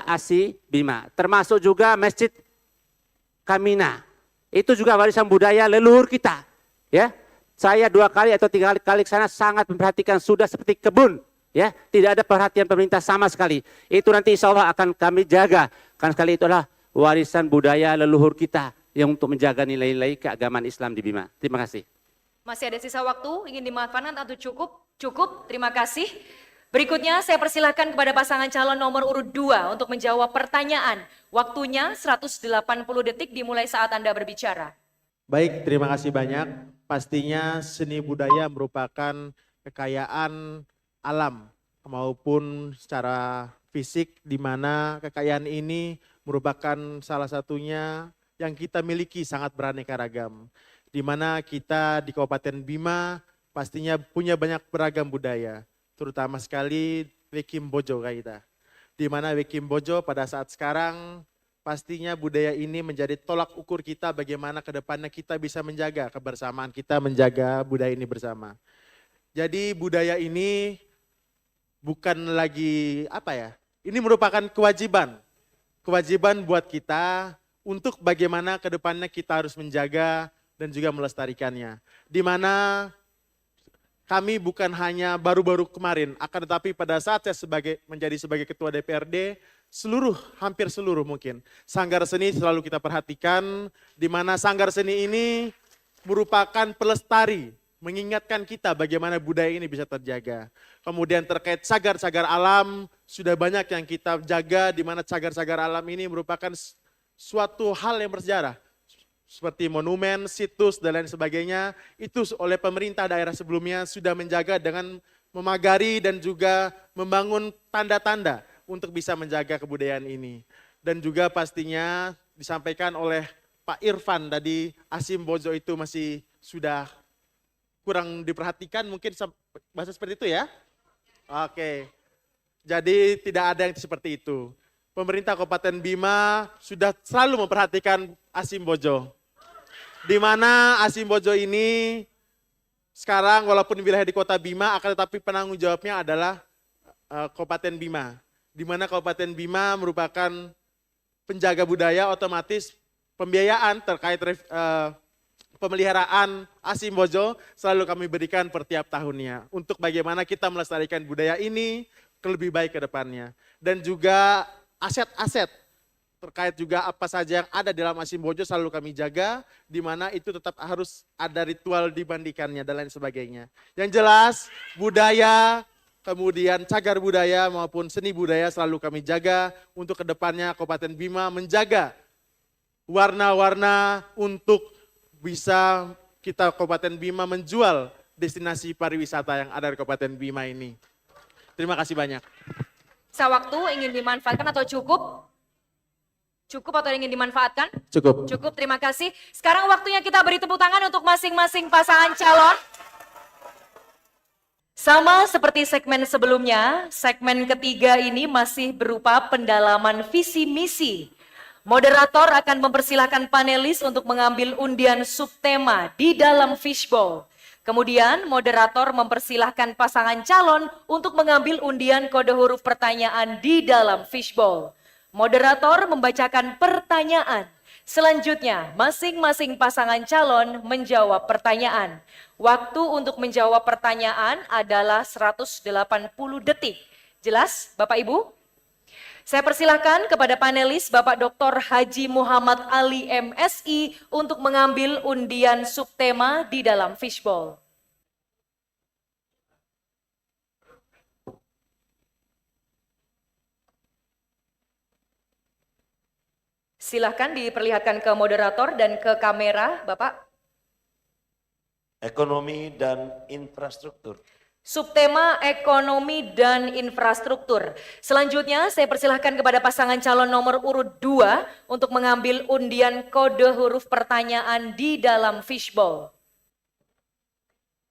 ASI Bima, termasuk juga Masjid Kamina. Itu juga warisan budaya leluhur kita. Ya, saya 2 kali atau 3 kali ke sana sangat memperhatikan, sudah seperti kebun. Ya, tidak ada perhatian pemerintah sama sekali. Itu nanti insya Allah akan kami jaga. Karena sekali itu adalah warisan budaya leluhur kita yang untuk menjaga nilai-nilai keagamaan Islam di Bima. Terima kasih. Masih ada sisa waktu, ingin dimanfaatkan atau cukup? Cukup, terima kasih. Berikutnya saya persilahkan kepada pasangan calon nomor urut 2 untuk menjawab pertanyaan. Waktunya 180 detik dimulai saat Anda berbicara. Baik, terima kasih banyak. Pastinya seni budaya merupakan kekayaan alam maupun secara fisik, di mana kekayaan ini merupakan salah satunya yang kita miliki sangat beraneka ragam. Di mana kita di Kabupaten Bima pastinya punya banyak beragam budaya. Terutama sekali Wekim Bojo kita. Di mana Wekim Bojo pada saat sekarang pastinya budaya ini menjadi tolak ukur kita bagaimana ke depannya kita bisa menjaga kebersamaan kita, menjaga budaya ini bersama. Jadi budaya ini bukan lagi apa ya, ini merupakan kewajiban. Kewajiban buat kita untuk bagaimana ke depannya kita harus menjaga dan juga melestarikannya. Di mana kami bukan hanya baru-baru kemarin, akan tetapi pada saat saya menjadi sebagai ketua DPRD, hampir seluruh mungkin, sanggar seni selalu kita perhatikan, di mana sanggar seni ini merupakan pelestari, mengingatkan kita bagaimana budaya ini bisa terjaga. Kemudian terkait cagar-cagar alam, sudah banyak yang kita jaga, di mana cagar-cagar alam ini merupakan suatu hal yang bersejarah. Seperti monumen, situs, dan lain sebagainya, itu oleh pemerintah daerah sebelumnya sudah menjaga dengan memagari dan juga membangun tanda-tanda untuk bisa menjaga kebudayaan ini. Dan juga pastinya disampaikan oleh Pak Irfan tadi, Asimbojo itu masih sudah kurang diperhatikan, mungkin bahasa seperti itu ya? Oke, jadi tidak ada yang seperti itu. Pemerintah Kabupaten Bima sudah selalu memperhatikan Asimbojo. Di mana Asimbojo ini sekarang walaupun wilayah di Kota Bima, akan tetapi penanggung jawabnya adalah Kabupaten Bima. Di mana Kabupaten Bima merupakan penjaga budaya, otomatis pembiayaan terkait pemeliharaan Asimbojo selalu kami berikan per tiap tahunnya. Untuk bagaimana kita melestarikan budaya ini lebih baik ke depannya. Dan juga aset-aset terkait juga apa saja yang ada dalam Asimbojo selalu kami jaga, di mana itu tetap harus ada ritual dimandikannya dan lain sebagainya. Yang jelas budaya, kemudian cagar budaya maupun seni budaya selalu kami jaga untuk kedepannya Kabupaten Bima menjaga warna-warna untuk bisa kita Kabupaten Bima menjual destinasi pariwisata yang ada di Kabupaten Bima ini. Terima kasih banyak. Sisa waktu ingin dimanfaatkan atau cukup? Cukup atau ingin dimanfaatkan? Cukup. Cukup, terima kasih. Sekarang waktunya kita beri tepuk tangan untuk masing-masing pasangan calon. Sama seperti segmen sebelumnya, segmen ketiga ini masih berupa pendalaman visi misi. Moderator akan mempersilahkan panelis untuk mengambil undian subtema di dalam fishbowl. Kemudian moderator mempersilahkan pasangan calon untuk mengambil undian kode huruf pertanyaan di dalam fishbowl. Moderator membacakan pertanyaan. Selanjutnya, masing-masing pasangan calon menjawab pertanyaan. Waktu untuk menjawab pertanyaan adalah 180 detik. Jelas, Bapak Ibu? Saya persilahkan kepada panelis Bapak Dr. Haji Muhammad Ali MSI untuk mengambil undian subtema di dalam fishbowl. Silahkan diperlihatkan ke moderator dan ke kamera, Bapak. Ekonomi dan infrastruktur. Subtema ekonomi dan infrastruktur. Selanjutnya saya persilahkan kepada pasangan calon nomor urut 2 untuk mengambil undian kode huruf pertanyaan di dalam fishbowl.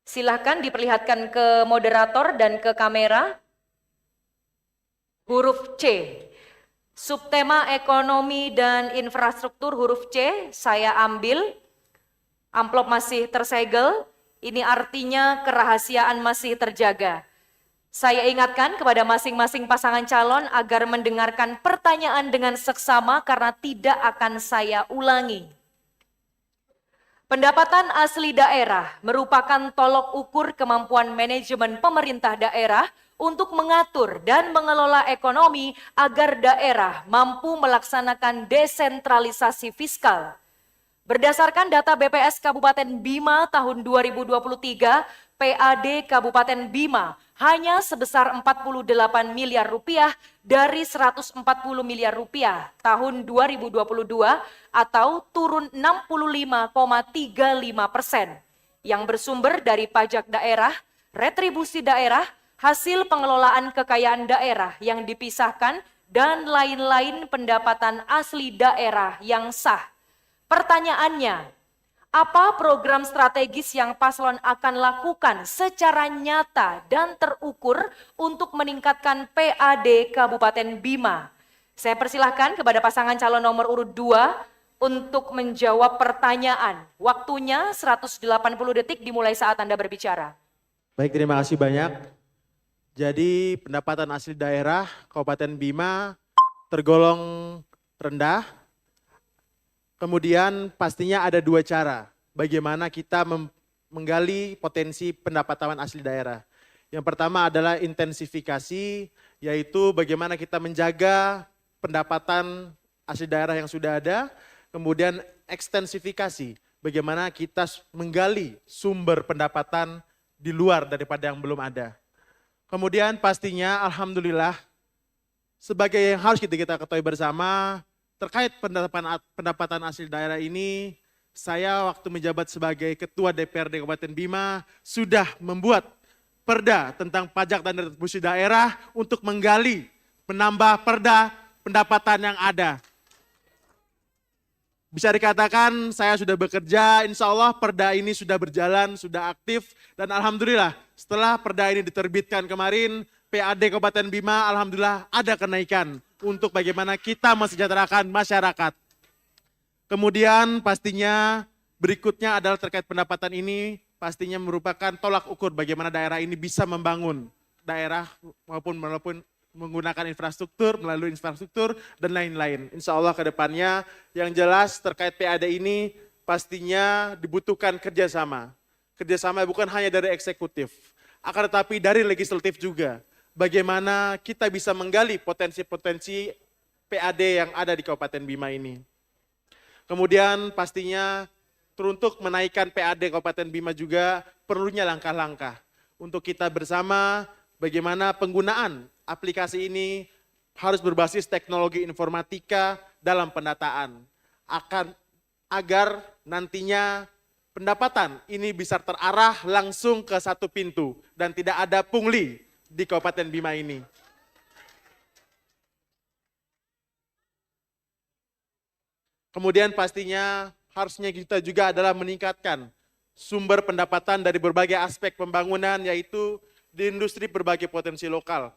Silahkan diperlihatkan ke moderator dan ke kamera. Huruf C. Subtema ekonomi dan infrastruktur huruf C, saya ambil. Amplop masih tersegel, ini artinya kerahasiaan masih terjaga. Saya ingatkan kepada masing-masing pasangan calon agar mendengarkan pertanyaan dengan seksama karena tidak akan saya ulangi. Pendapatan asli daerah merupakan tolok ukur kemampuan manajemen pemerintah daerah untuk mengatur dan mengelola ekonomi agar daerah mampu melaksanakan desentralisasi fiskal. Berdasarkan data BPS Kabupaten Bima tahun 2023, PAD Kabupaten Bima hanya sebesar 48 miliar rupiah dari 140 miliar rupiah tahun 2022 atau turun 65,35%, yang bersumber dari pajak daerah, retribusi daerah, hasil pengelolaan kekayaan daerah yang dipisahkan, dan lain-lain pendapatan asli daerah yang sah. Pertanyaannya, apa program strategis yang paslon akan lakukan secara nyata dan terukur untuk meningkatkan PAD Kabupaten Bima? Saya persilahkan kepada pasangan calon nomor urut 2 untuk menjawab pertanyaan. Waktunya 180 detik dimulai saat Anda berbicara. Baik, terima kasih banyak. Jadi pendapatan asli daerah Kabupaten Bima tergolong rendah. Kemudian pastinya ada dua cara bagaimana kita menggali potensi pendapatan asli daerah. Yang pertama adalah intensifikasi, yaitu bagaimana kita menjaga pendapatan asli daerah yang sudah ada. Kemudian ekstensifikasi, bagaimana kita menggali sumber pendapatan di luar daripada yang belum ada. Kemudian pastinya alhamdulillah sebagai yang harus kita ketahui bersama terkait pendapatan asli daerah ini, saya waktu menjabat sebagai Ketua DPRD Kabupaten Bima sudah membuat perda tentang pajak dan retribusi daerah untuk menggali, menambah perda pendapatan yang ada. Bisa dikatakan saya sudah bekerja, insya Allah perda ini sudah berjalan, sudah aktif, dan alhamdulillah setelah perda ini diterbitkan kemarin, PAD Kabupaten Bima alhamdulillah ada kenaikan untuk bagaimana kita mensejahterakan masyarakat. Kemudian pastinya berikutnya adalah terkait pendapatan ini, pastinya merupakan tolak ukur bagaimana daerah ini bisa membangun daerah maupun menggunakan infrastruktur, melalui infrastruktur dan lain-lain. Insya Allah ke depannya yang jelas terkait PAD ini pastinya dibutuhkan kerjasama. Kerjasama bukan hanya dari eksekutif, akan tetapi dari legislatif juga. Bagaimana kita bisa menggali potensi-potensi PAD yang ada di Kabupaten Bima ini. Kemudian pastinya untuk menaikkan PAD Kabupaten Bima juga perlunya langkah-langkah. Untuk kita bersama bagaimana penggunaan aplikasi ini harus berbasis teknologi informatika dalam pendataan. Agar nantinya pendapatan ini bisa terarah langsung ke satu pintu dan tidak ada pungli di Kabupaten Bima ini. Kemudian pastinya harusnya kita juga adalah meningkatkan sumber pendapatan dari berbagai aspek pembangunan, yaitu di industri berbagai potensi lokal,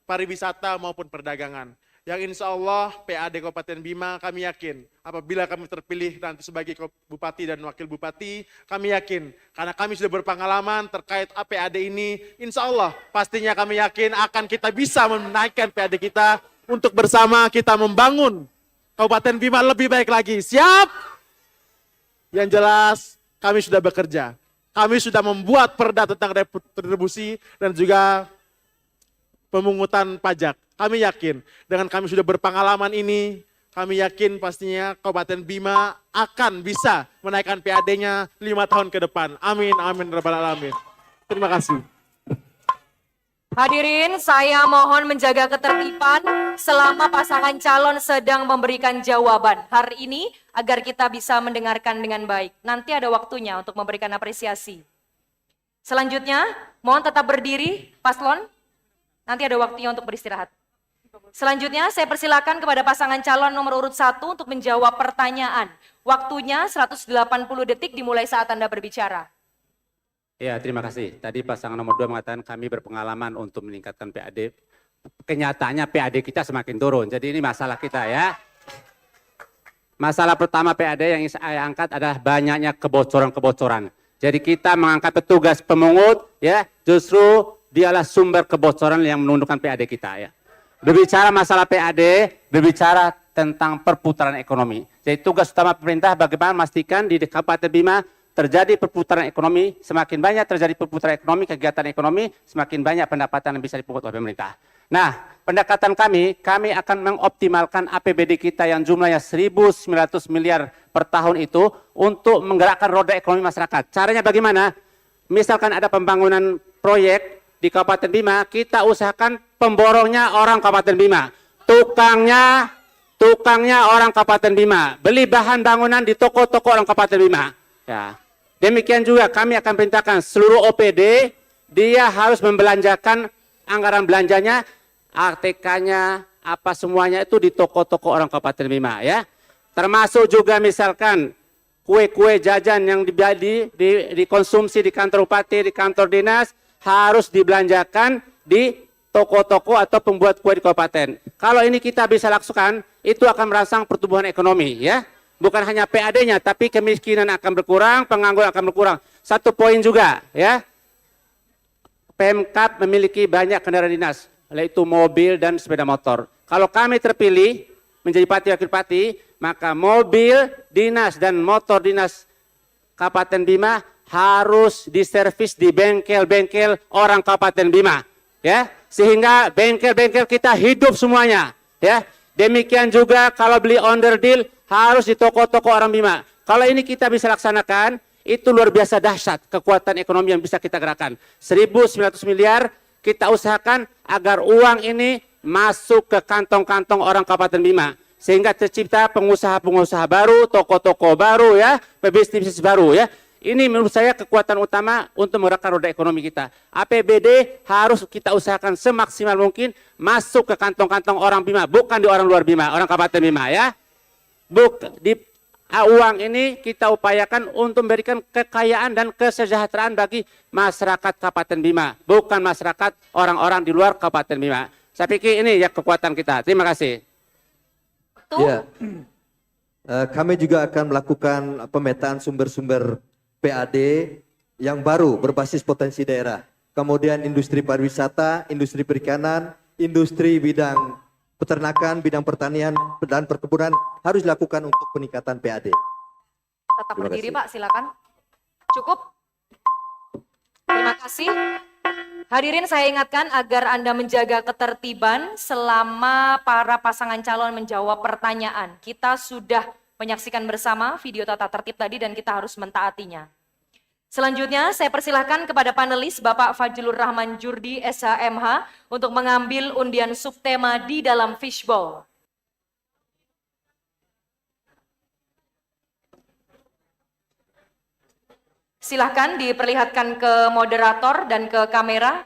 pariwisata maupun perdagangan. Yang insya Allah PAD Kabupaten Bima kami yakin apabila kami terpilih nanti sebagai Bupati dan Wakil Bupati, kami yakin karena kami sudah berpengalaman terkait PAD ini, insya Allah pastinya kami yakin akan kita bisa menaikkan PAD kita untuk bersama kita membangun Kabupaten Bima lebih baik lagi. Siap? Yang jelas kami sudah bekerja. Kami sudah membuat perda tentang retribusi dan juga pemungutan pajak. Kami yakin dengan kami sudah berpengalaman ini, kami yakin pastinya Kabupaten Bima akan bisa menaikkan PAD-nya 5 tahun ke depan. Amin, amin, rabbal alamin. Terima kasih. Hadirin, saya mohon menjaga ketertiban selama pasangan calon sedang memberikan jawaban hari ini agar kita bisa mendengarkan dengan baik. Nanti ada waktunya untuk memberikan apresiasi. Selanjutnya, mohon tetap berdiri, paslon. Nanti ada waktunya untuk beristirahat. Selanjutnya, saya persilakan kepada pasangan calon nomor urut 1 untuk menjawab pertanyaan. Waktunya 180 detik dimulai saat Anda berbicara. Ya, terima kasih. Tadi pasangan nomor 2 mengatakan kami berpengalaman untuk meningkatkan PAD. Kenyataannya PAD kita semakin turun. Jadi ini masalah kita ya. Masalah pertama PAD yang saya angkat adalah banyaknya kebocoran-kebocoran. Jadi kita mengangkat petugas pemungut ya, justru dialah sumber kebocoran yang menundukkan PAD kita ya. Berbicara masalah PAD, berbicara tentang perputaran ekonomi. Jadi tugas utama pemerintah bagaimana memastikan di Kabupaten Bima terjadi perputaran ekonomi, semakin banyak terjadi perputaran ekonomi, kegiatan ekonomi, semakin banyak pendapatan yang bisa dipungut oleh pemerintah. Nah, pendekatan kami akan mengoptimalkan APBD kita yang jumlahnya 1.900 miliar per tahun itu untuk menggerakkan roda ekonomi masyarakat. Caranya bagaimana? Misalkan ada pembangunan proyek di Kabupaten Bima, kita usahakan pemborongnya orang Kabupaten Bima. Tukangnya orang Kabupaten Bima. Beli bahan bangunan di toko-toko orang Kabupaten Bima. Ya. Demikian juga kami akan perintahkan seluruh OPD, dia harus membelanjakan anggaran belanjanya, ATK-nya, apa semuanya itu di toko-toko orang Kabupaten Bima ya. Termasuk juga misalkan kue-kue jajan yang dikonsumsi di kantor bupati, di kantor dinas, harus dibelanjakan di toko-toko atau pembuat kue di kabupaten. Kalau ini kita bisa lakukan, itu akan merangsang pertumbuhan ekonomi ya. Bukan hanya PAD-nya, tapi kemiskinan akan berkurang, pengangguran akan berkurang. Satu poin juga, ya, Pemkab memiliki banyak kendaraan dinas, yaitu mobil dan sepeda motor. Kalau kami terpilih menjadi Bupati Wakil Bupati, maka mobil dinas dan motor dinas Kabupaten Bima harus diservis di bengkel-bengkel orang Kabupaten Bima, ya, sehingga bengkel-bengkel kita hidup semuanya, ya. Demikian juga kalau beli onderdil harus di toko-toko orang Bima. Kalau ini kita bisa laksanakan, itu luar biasa dahsyat kekuatan ekonomi yang bisa kita gerakan. 1.900 miliar kita usahakan agar uang ini masuk ke kantong-kantong orang Kabupaten Bima. Sehingga tercipta pengusaha-pengusaha baru, toko-toko baru ya, bisnis baru ya. Ini menurut saya kekuatan utama untuk menggerakkan roda ekonomi kita. APBD harus kita usahakan semaksimal mungkin masuk ke kantong-kantong orang Bima, bukan di orang luar Bima, orang Kabupaten Bima ya. Uang ini kita upayakan untuk memberikan kekayaan dan kesejahteraan bagi masyarakat Kabupaten Bima, bukan masyarakat orang-orang di luar Kabupaten Bima. Saya pikir ini ya kekuatan kita. Terima kasih. Ya, kami juga akan melakukan pemetaan sumber-sumber PAD yang baru berbasis potensi daerah. Kemudian industri pariwisata, industri perikanan, industri bidang peternakan, bidang pertanian dan perkebunan harus dilakukan untuk peningkatan PAD. tetap Terima berdiri kasih. Pak, silakan. Cukup? Terima kasih. Hadirin saya ingatkan agar Anda menjaga ketertiban selama para pasangan calon menjawab pertanyaan. Kita sudah menyaksikan bersama video tata tertib tadi dan kita harus mentaatinya. Selanjutnya saya persilahkan kepada panelis Bapak Fajrul Rahman Jurdi SHMH untuk mengambil undian subtema di dalam fishbowl. Silahkan diperlihatkan ke moderator dan ke kamera.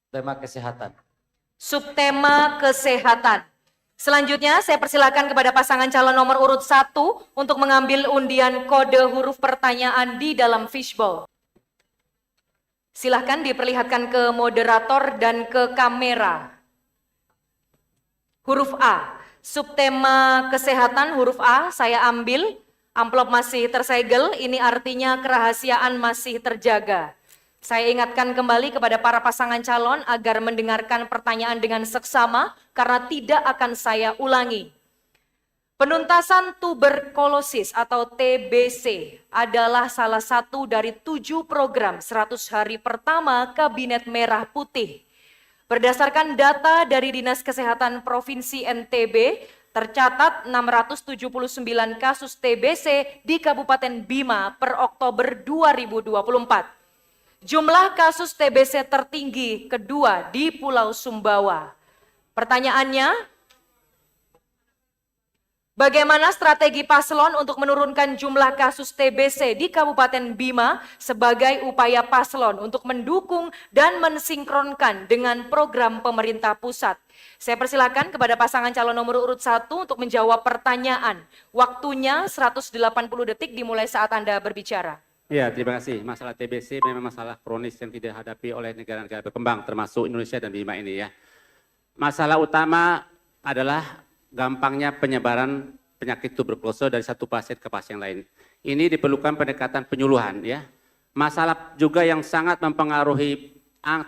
Tema kesehatan. Subtema kesehatan. Selanjutnya saya persilakan kepada pasangan calon nomor urut 1 untuk mengambil undian kode huruf pertanyaan di dalam fishbowl. Silahkan diperlihatkan ke moderator dan ke kamera. Huruf A. Subtema kesehatan huruf A saya ambil, amplop masih tersegel, ini artinya kerahasiaan masih terjaga. Saya ingatkan kembali kepada para pasangan calon agar mendengarkan pertanyaan dengan seksama karena tidak akan saya ulangi. Penuntasan tuberkulosis atau TBC adalah salah satu dari 7 program 100 hari pertama Kabinet Merah Putih. Berdasarkan data dari Dinas Kesehatan Provinsi NTB, tercatat 679 kasus TBC di Kabupaten Bima per Oktober 2024. Jumlah kasus TBC tertinggi kedua di Pulau Sumbawa. Pertanyaannya, bagaimana strategi paslon untuk menurunkan jumlah kasus TBC di Kabupaten Bima sebagai upaya paslon untuk mendukung dan mensinkronkan dengan program pemerintah pusat? Saya persilakan kepada pasangan calon nomor urut 1 untuk menjawab pertanyaan. Waktunya 180 detik dimulai saat Anda berbicara. Ya, terima kasih. Masalah TBC memang masalah kronis yang tidak dihadapi oleh negara-negara berkembang, termasuk Indonesia dan Bima ini ya. Masalah utama adalah gampangnya penyebaran penyakit tuberkulosis dari satu pasien ke pasien lain. Ini diperlukan pendekatan penyuluhan ya. Masalah juga yang sangat mempengaruhi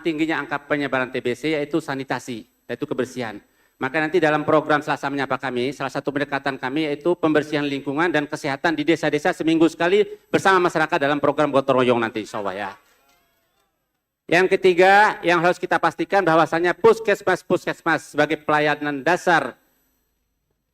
tingginya angka penyebaran TBC yaitu sanitasi, yaitu kebersihan. Maka nanti dalam program Selasa Menyapa kami, salah satu pendekatan kami yaitu pembersihan lingkungan dan kesehatan di desa-desa seminggu sekali bersama masyarakat dalam program gotong royong nanti insya Allah ya. Yang ketiga yang harus kita pastikan bahwasannya puskesmas sebagai pelayanan dasar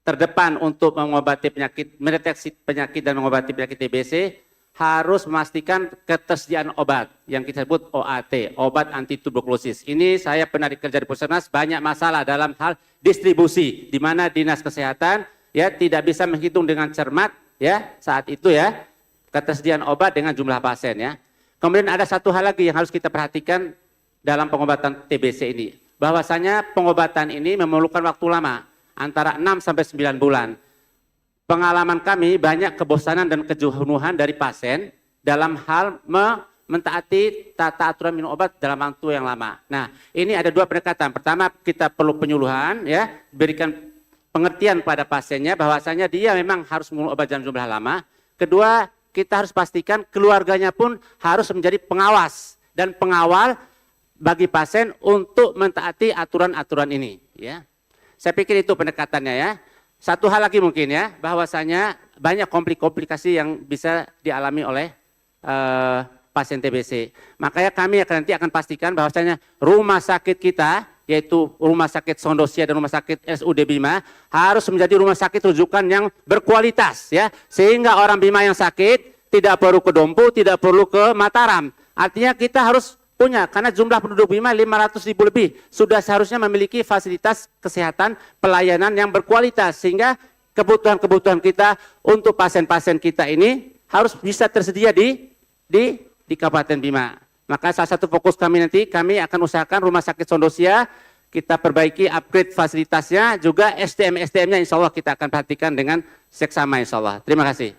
terdepan untuk mengobati penyakit, mendeteksi penyakit dan mengobati penyakit TBC harus memastikan ketersediaan obat yang kita sebut OAT, obat anti tuberkulosis. Ini saya pernah kerja di Puskesmas, banyak masalah dalam hal distribusi di mana Dinas Kesehatan ya tidak bisa menghitung dengan cermat ya saat itu ya ketersediaan obat dengan jumlah pasien ya. Kemudian ada satu hal lagi yang harus kita perhatikan dalam pengobatan TBC ini, bahwasanya pengobatan ini memerlukan waktu lama antara 6 sampai 9 bulan. Pengalaman kami banyak kebosanan dan kejenuhan dari pasien dalam hal mentaati tata aturan minum obat dalam waktu yang lama. Nah, ini ada dua pendekatan. Pertama, kita perlu penyuluhan ya, berikan pengertian pada pasiennya bahwasanya dia memang harus minum obat dalam jumlah lama. Kedua, kita harus pastikan keluarganya pun harus menjadi pengawas dan pengawal bagi pasien untuk mentaati aturan-aturan ini ya. Saya pikir itu pendekatannya ya. Satu hal lagi mungkin ya, bahwasanya banyak komplikasi yang bisa dialami oleh pasien TBC. Makanya kami nanti akan pastikan bahwasanya rumah sakit kita, yaitu Rumah Sakit Sondosia dan Rumah Sakit SUD Bima, harus menjadi rumah sakit rujukan yang berkualitas ya, sehingga orang Bima yang sakit tidak perlu ke Dompu, tidak perlu ke Mataram. Artinya kita harus punya, karena jumlah penduduk Bima 500.000 lebih, sudah seharusnya memiliki fasilitas kesehatan pelayanan yang berkualitas, sehingga kebutuhan-kebutuhan kita untuk pasien-pasien kita ini harus bisa tersedia di Kabupaten Bima. Maka salah satu fokus kami nanti, kami akan usahakan Rumah Sakit Sondosia, kita perbaiki, upgrade fasilitasnya, juga SDM-nya insya Allah kita akan perhatikan dengan seksama insya Allah. Terima kasih.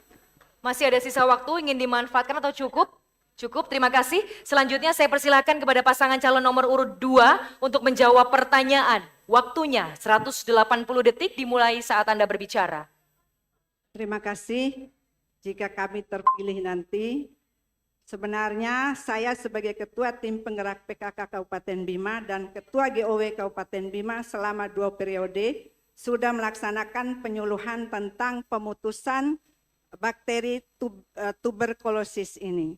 Masih ada sisa waktu, ingin dimanfaatkan atau cukup? Cukup, terima kasih. Selanjutnya saya persilakan kepada pasangan calon nomor urut 2 untuk menjawab pertanyaan. Waktunya 180 detik dimulai saat Anda berbicara. Terima kasih. Jika kami terpilih nanti, sebenarnya saya sebagai Ketua Tim Penggerak PKK Kabupaten Bima dan Ketua GOW Kabupaten Bima selama 2 periode, sudah melaksanakan penyuluhan tentang pemutusan bakteri tuberkulosis ini.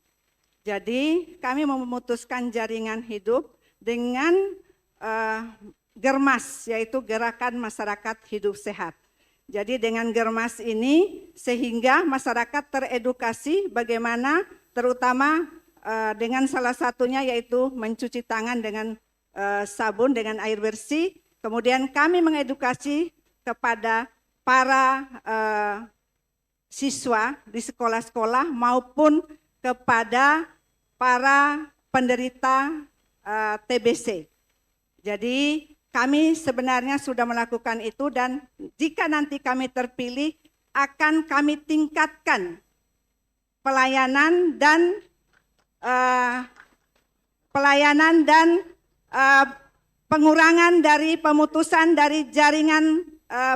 Jadi kami memutuskan jaringan hidup dengan Germas, yaitu Gerakan Masyarakat Hidup Sehat. Jadi dengan Germas ini sehingga masyarakat teredukasi bagaimana terutama dengan salah satunya yaitu mencuci tangan dengan sabun dengan air bersih. Kemudian kami mengedukasi kepada para siswa di sekolah-sekolah maupun kepada para penderita TBC. Jadi kami sebenarnya sudah melakukan itu dan jika nanti kami terpilih akan kami tingkatkan pelayanan dan pengurangan dari pemutusan dari jaringan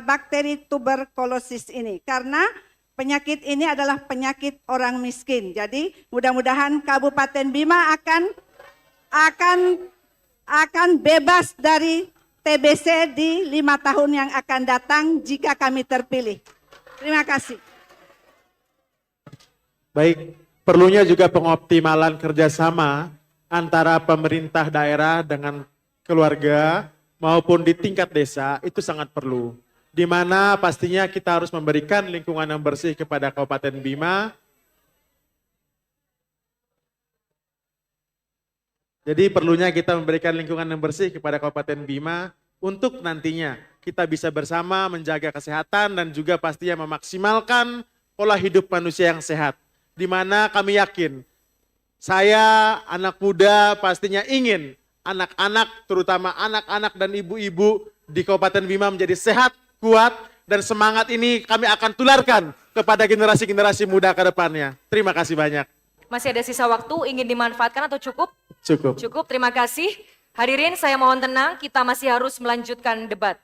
bakteri tuberkulosis ini karena penyakit ini adalah penyakit orang miskin. Jadi mudah-mudahan Kabupaten Bima akan bebas dari TBC di 5 tahun yang akan datang jika kami terpilih. Terima kasih. Baik, perlunya juga pengoptimalan kerjasama antara pemerintah daerah dengan keluarga maupun di tingkat desa itu sangat perlu. Di mana pastinya kita harus memberikan lingkungan yang bersih kepada Kabupaten Bima. Jadi perlunya kita memberikan lingkungan yang bersih kepada Kabupaten Bima untuk nantinya kita bisa bersama menjaga kesehatan dan juga pastinya memaksimalkan pola hidup manusia yang sehat. Di mana kami yakin, saya anak muda pastinya ingin anak-anak, terutama anak-anak dan ibu-ibu di Kabupaten Bima menjadi sehat, kuat, dan semangat ini kami akan tularkan kepada generasi-generasi muda ke depannya. Terima kasih banyak. Masih ada sisa waktu, ingin dimanfaatkan atau cukup? Cukup. Cukup, terima kasih. Hadirin saya mohon tenang, kita masih harus melanjutkan debat.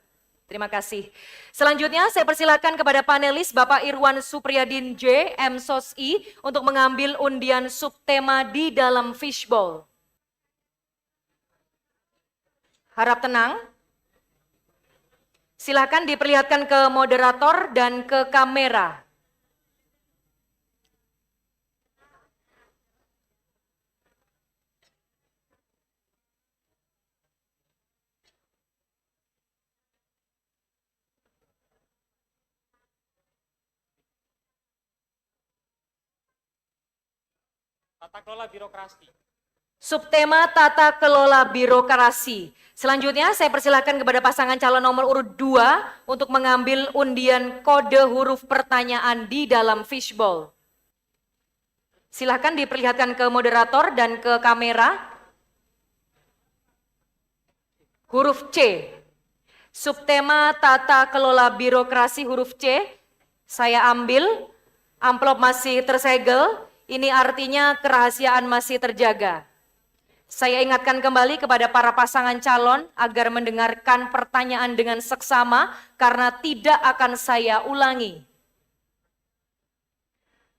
Terima kasih. Selanjutnya saya persilakan kepada panelis Bapak Irwan Supriyadin J, MSOSI untuk mengambil undian subtema di dalam fishbowl. Harap tenang. Silakan diperlihatkan ke moderator dan ke kamera. Tata kelola birokrasi. Subtema tata kelola birokrasi. Selanjutnya saya persilakan kepada pasangan calon nomor urut 2 untuk mengambil undian kode huruf pertanyaan di dalam fishbowl. Silakan diperlihatkan ke moderator dan ke kamera. Huruf C. Subtema tata kelola birokrasi huruf C. Saya ambil, amplop masih tersegel. Ini artinya kerahasiaan masih terjaga. Saya ingatkan kembali kepada para pasangan calon agar mendengarkan pertanyaan dengan seksama karena tidak akan saya ulangi.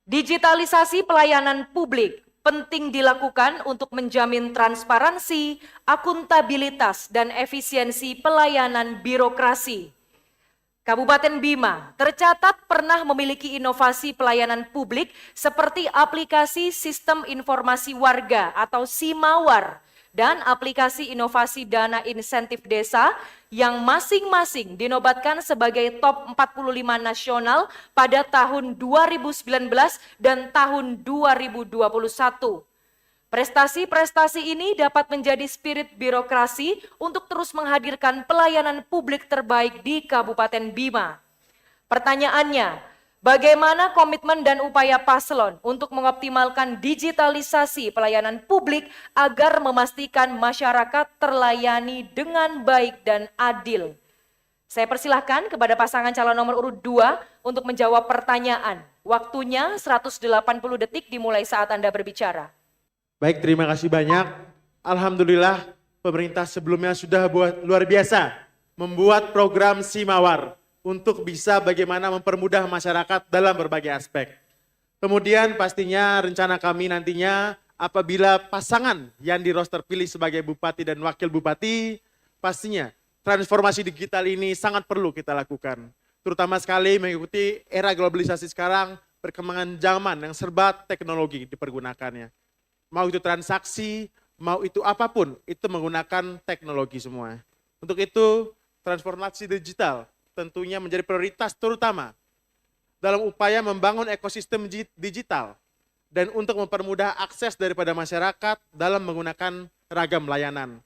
Digitalisasi pelayanan publik penting dilakukan untuk menjamin transparansi, akuntabilitas, dan efisiensi pelayanan birokrasi. Kabupaten Bima tercatat pernah memiliki inovasi pelayanan publik seperti aplikasi Sistem Informasi Warga atau SIMAWAR dan aplikasi inovasi dana insentif desa yang masing-masing dinobatkan sebagai top 45 nasional pada tahun 2019 dan tahun 2021. Prestasi-prestasi ini dapat menjadi spirit birokrasi untuk terus menghadirkan pelayanan publik terbaik di Kabupaten Bima. Pertanyaannya, bagaimana komitmen dan upaya paslon untuk mengoptimalkan digitalisasi pelayanan publik agar memastikan masyarakat terlayani dengan baik dan adil? Saya persilahkan kepada pasangan calon nomor urut 2 untuk menjawab pertanyaan. Waktunya 180 detik dimulai saat Anda berbicara. Baik, terima kasih banyak. Alhamdulillah pemerintah sebelumnya sudah luar biasa membuat program SIMAWAR untuk bisa bagaimana mempermudah masyarakat dalam berbagai aspek. Kemudian pastinya rencana kami nantinya apabila pasangan yang di roster pilih sebagai bupati dan wakil bupati, pastinya transformasi digital ini sangat perlu kita lakukan. Terutama sekali mengikuti era globalisasi sekarang, perkembangan zaman yang serba teknologi dipergunakannya. Mau itu transaksi, mau itu apapun, itu menggunakan teknologi semua. Untuk itu, transformasi digital tentunya menjadi prioritas terutama dalam upaya membangun ekosistem digital dan untuk mempermudah akses daripada masyarakat dalam menggunakan ragam layanan.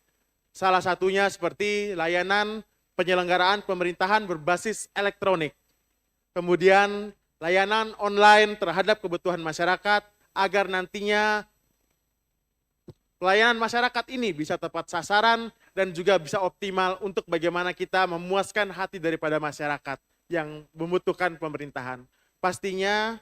Salah satunya seperti layanan penyelenggaraan pemerintahan berbasis elektronik. Kemudian layanan online terhadap kebutuhan masyarakat agar nantinya pelayanan masyarakat ini bisa tepat sasaran dan juga bisa optimal untuk bagaimana kita memuaskan hati daripada masyarakat yang membutuhkan pemerintahan. Pastinya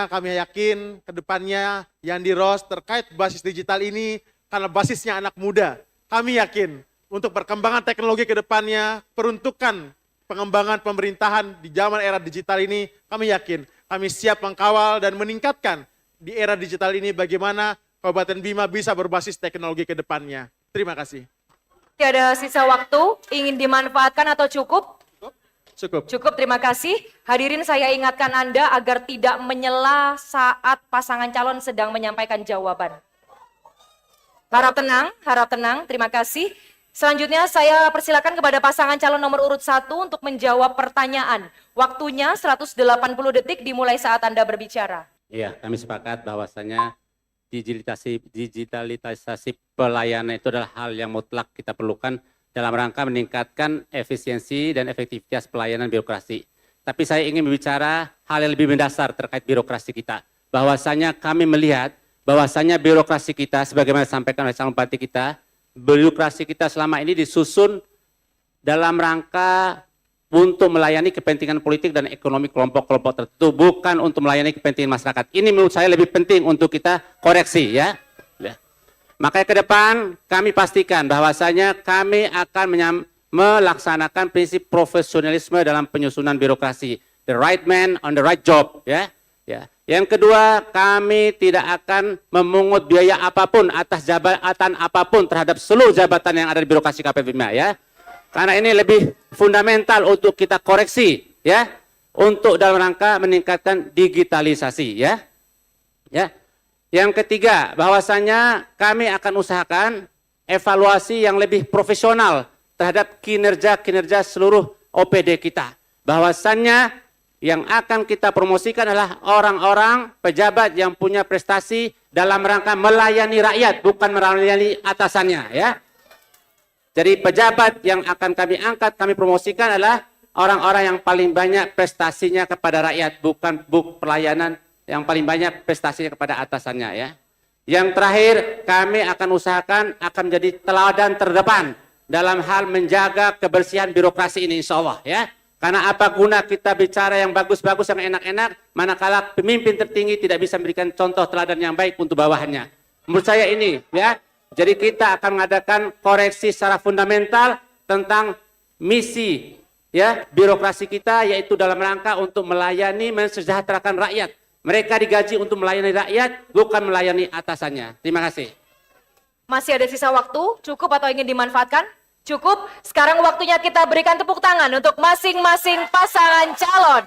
kami yakin ke depannya Yandi Ros terkait basis digital ini, karena basisnya anak muda, kami yakin untuk perkembangan teknologi ke depannya, peruntukan pengembangan pemerintahan di zaman era digital ini, kami yakin kami siap mengkawal dan meningkatkan di era digital ini bagaimana Kabupaten Bima bisa berbasis teknologi ke depannya. Terima kasih. Ada sisa waktu, ingin dimanfaatkan atau cukup? Cukup. Cukup, terima kasih. Hadirin, saya ingatkan Anda agar tidak menyela saat pasangan calon sedang menyampaikan jawaban. Harap tenang, terima kasih. Selanjutnya saya persilakan kepada pasangan calon nomor urut 1 untuk menjawab pertanyaan. Waktunya 180 detik dimulai saat Anda berbicara. Iya, kami sepakat bahwasanya digitalisasi pelayanan itu adalah hal yang mutlak kita perlukan dalam rangka meningkatkan efisiensi dan efektivitas pelayanan birokrasi. Tapi saya ingin berbicara hal yang lebih mendasar terkait birokrasi kita. Bahwasanya kami melihat bahwasanya birokrasi kita, sebagaimana disampaikan oleh calon bupati kita, birokrasi kita selama ini disusun dalam rangka untuk melayani kepentingan politik dan ekonomi kelompok-kelompok tertentu, bukan untuk melayani kepentingan masyarakat. Ini menurut saya lebih penting untuk kita koreksi, ya. Makanya ke depan kami pastikan bahwasanya kami akan melaksanakan prinsip profesionalisme dalam penyusunan birokrasi. The right man on the right job, ya. Yang kedua, kami tidak akan memungut biaya apapun atas jabatan apapun terhadap seluruh jabatan yang ada di birokrasi KPU Bima, ya. Karena ini lebih fundamental untuk kita koreksi, ya, untuk dalam rangka meningkatkan digitalisasi, ya. Yang ketiga, bahwasanya kami akan usahakan evaluasi yang lebih profesional terhadap kinerja seluruh OPD kita. Bahwasannya yang akan kita promosikan adalah orang-orang pejabat yang punya prestasi dalam rangka melayani rakyat, bukan melayani atasannya, ya. Jadi pejabat yang akan kami angkat, kami promosikan adalah orang-orang yang paling banyak prestasinya kepada rakyat, bukan pelayanan yang paling banyak prestasinya kepada atasannya, ya. Yang terakhir, kami akan usahakan akan menjadi teladan terdepan dalam hal menjaga kebersihan birokrasi ini, insya Allah, ya. Karena apa guna kita bicara yang bagus-bagus, yang enak-enak, manakala pemimpin tertinggi tidak bisa memberikan contoh teladan yang baik untuk bawahannya. Menurut saya ini, ya. Jadi kita akan mengadakan koreksi secara fundamental tentang misi, ya, birokrasi kita, yaitu dalam rangka untuk melayani, mensejahterakan rakyat. Mereka digaji untuk melayani rakyat, bukan melayani atasannya. Terima kasih. Masih ada sisa waktu, cukup atau ingin dimanfaatkan? Cukup. Sekarang waktunya kita berikan tepuk tangan untuk masing-masing pasangan calon.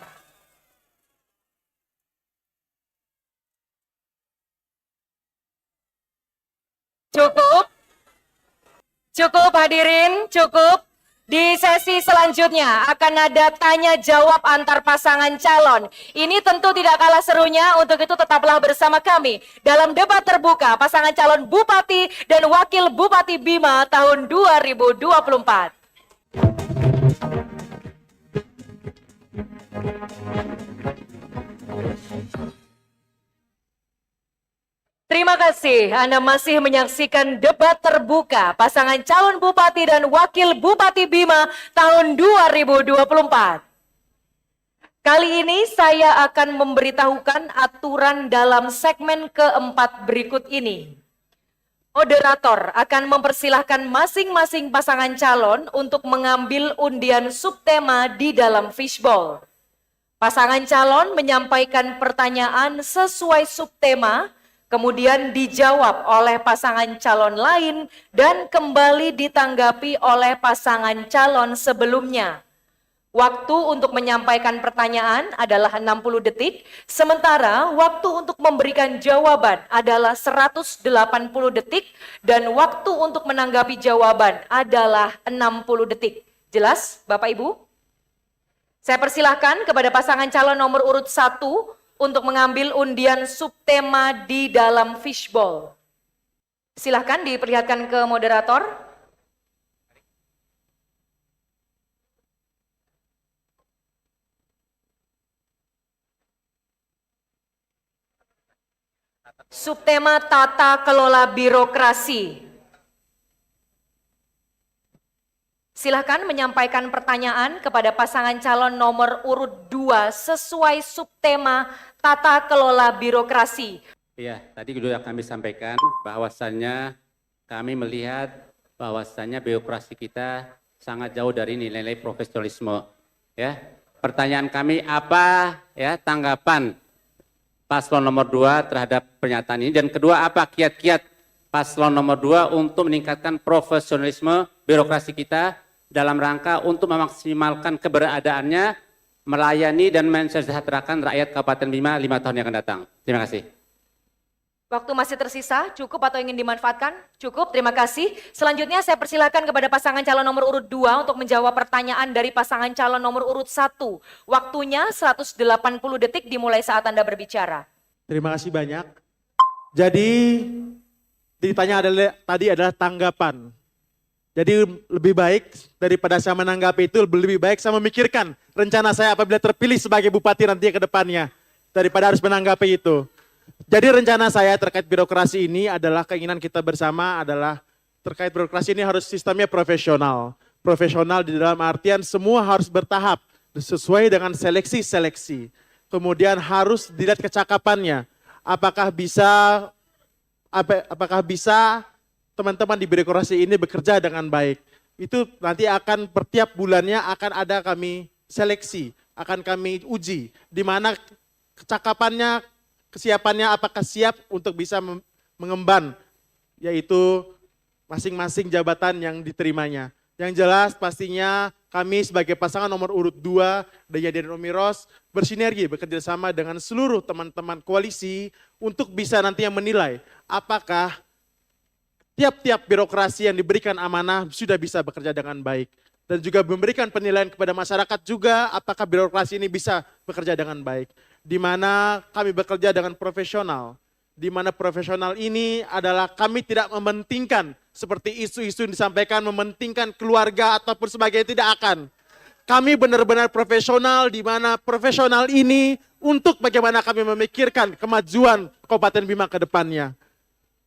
Cukup. Cukup hadirin, cukup. Di sesi selanjutnya akan ada tanya jawab antar pasangan calon. Ini tentu tidak kalah serunya, untuk itu tetaplah bersama kami dalam debat terbuka pasangan calon Bupati dan Wakil Bupati Bima tahun 2024. Terima kasih, Anda masih menyaksikan debat terbuka pasangan calon Bupati dan Wakil Bupati Bima tahun 2024. Kali ini saya akan memberitahukan aturan dalam segmen keempat berikut ini. Moderator akan mempersilahkan masing-masing pasangan calon untuk mengambil undian subtema di dalam fishbowl. Pasangan calon menyampaikan pertanyaan sesuai subtema. kemudian dijawab oleh pasangan calon lain, dan kembali ditanggapi oleh pasangan calon sebelumnya. Waktu untuk menyampaikan pertanyaan adalah 60 detik, sementara waktu untuk memberikan jawaban adalah 180 detik, dan waktu untuk menanggapi jawaban adalah 60 detik. Jelas, Bapak Ibu? Saya persilahkan kepada pasangan calon nomor urut 1 untuk mengambil undian subtema di dalam fishbowl. Silahkan diperlihatkan ke moderator. Subtema tata kelola birokrasi. Silahkan menyampaikan pertanyaan kepada pasangan calon nomor urut 2 sesuai subtema tata kelola birokrasi. Ya, tadi sudah kami sampaikan bahwasannya kami melihat bahwasannya birokrasi kita sangat jauh dari nilai-nilai profesionalisme. Ya, pertanyaan kami apa ya tanggapan paslon nomor 2 terhadap pernyataan ini, dan kedua apa kiat-kiat paslon nomor 2 untuk meningkatkan profesionalisme birokrasi kita dalam rangka untuk memaksimalkan keberadaannya melayani dan mensejahterakan rakyat Kabupaten Bima 5 tahun yang akan datang. Terima kasih. Waktu masih tersisa, cukup atau ingin dimanfaatkan? Cukup, terima kasih. Selanjutnya saya persilakan kepada pasangan calon nomor urut 2 untuk menjawab pertanyaan dari pasangan calon nomor urut 1. Waktunya 180 detik dimulai saat Anda berbicara. Terima kasih banyak. Jadi ditanya tadi adalah tanggapan. Jadi lebih baik daripada saya menanggapi itu, lebih baik saya memikirkan rencana saya apabila terpilih sebagai bupati nanti ke depannya, daripada harus menanggapi itu. Jadi rencana saya terkait birokrasi ini adalah keinginan kita bersama adalah terkait birokrasi ini harus sistemnya profesional. Profesional di dalam artian semua harus bertahap sesuai dengan seleksi-seleksi. Kemudian harus dilihat kecakapannya. Apakah bisa teman-teman di birokrasi ini bekerja dengan baik. Itu nanti akan per tiap bulannya akan ada kami seleksi, akan kami uji di mana kecakapannya, kesiapannya apakah siap untuk bisa mengemban yaitu masing-masing jabatan yang diterimanya. Yang jelas pastinya kami sebagai pasangan nomor urut 2 Daya dan Omiros bersinergi bekerja sama dengan seluruh teman-teman koalisi untuk bisa nantinya menilai apakah tiap-tiap birokrasi yang diberikan amanah sudah bisa bekerja dengan baik. Dan juga memberikan penilaian kepada masyarakat juga apakah birokrasi ini bisa bekerja dengan baik. Di mana kami bekerja dengan profesional. Di mana profesional ini adalah kami tidak mementingkan seperti isu-isu yang disampaikan mementingkan keluarga ataupun sebagainya, tidak akan. Kami benar-benar profesional di mana profesional ini untuk bagaimana kami memikirkan kemajuan Kabupaten Bima ke depannya.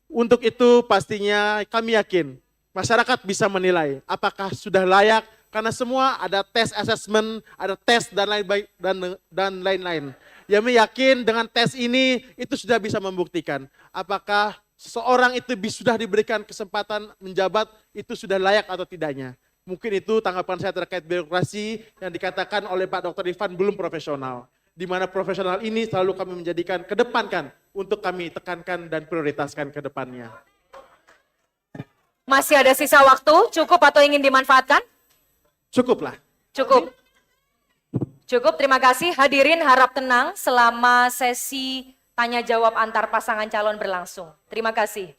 Untuk itu pastinya kami yakin masyarakat bisa menilai apakah sudah layak karena semua ada tes assessment, ada tes dan lain-lain. Yang yakin dengan tes ini itu sudah bisa membuktikan apakah seseorang itu sudah diberikan kesempatan menjabat itu sudah layak atau tidaknya. Mungkin itu tanggapan saya terkait birokrasi yang dikatakan oleh Pak Dr. Ivan belum profesional. Di mana profesional ini selalu kami menjadikan kedepankan untuk kami tekankan dan prioritaskan ke depannya. Masih ada sisa waktu, cukup atau ingin dimanfaatkan? Cukuplah. Cukup. Cukup, terima kasih. Hadirin harap tenang selama sesi tanya jawab antar pasangan calon berlangsung. Terima kasih.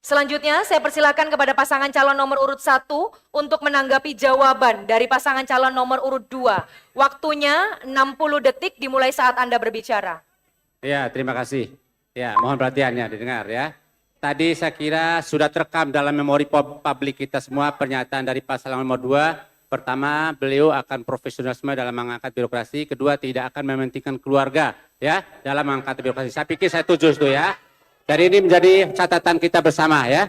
Selanjutnya saya persilakan kepada pasangan calon nomor urut 1 untuk menanggapi jawaban dari pasangan calon nomor urut 2. Waktunya 60 detik dimulai saat Anda berbicara. Ya, terima kasih. Ya, mohon perhatiannya didengar ya. Tadi saya kira sudah terekam dalam memori publik kita semua pernyataan dari pasangan nomor 2. Pertama, beliau akan profesionalisme dalam mengangkat birokrasi. Kedua, tidak akan mementingkan keluarga ya dalam mengangkat birokrasi. Saya pikir saya setuju itu ya. Jadi ini menjadi catatan kita bersama ya.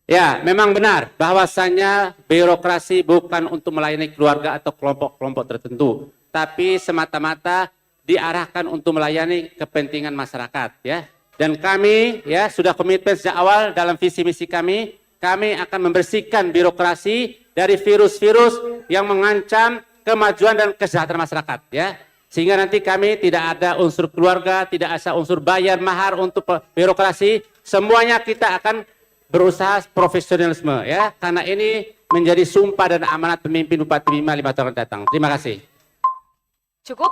Ya, memang benar bahwasannya birokrasi bukan untuk melayani keluarga atau kelompok-kelompok tertentu, tapi semata-mata diarahkan untuk melayani kepentingan masyarakat ya. Dan kami ya sudah komitmen sejak awal dalam visi misi kami akan membersihkan birokrasi dari virus-virus yang mengancam kemajuan dan kesejahteraan masyarakat ya. Sehingga nanti kami tidak ada unsur keluarga, tidak ada unsur bayar mahar untuk birokrasi, semuanya kita akan berusaha profesionalisme ya, karena ini menjadi sumpah dan amanat pemimpin Bupati Bima 5 tahun datang. Terima kasih. Cukup?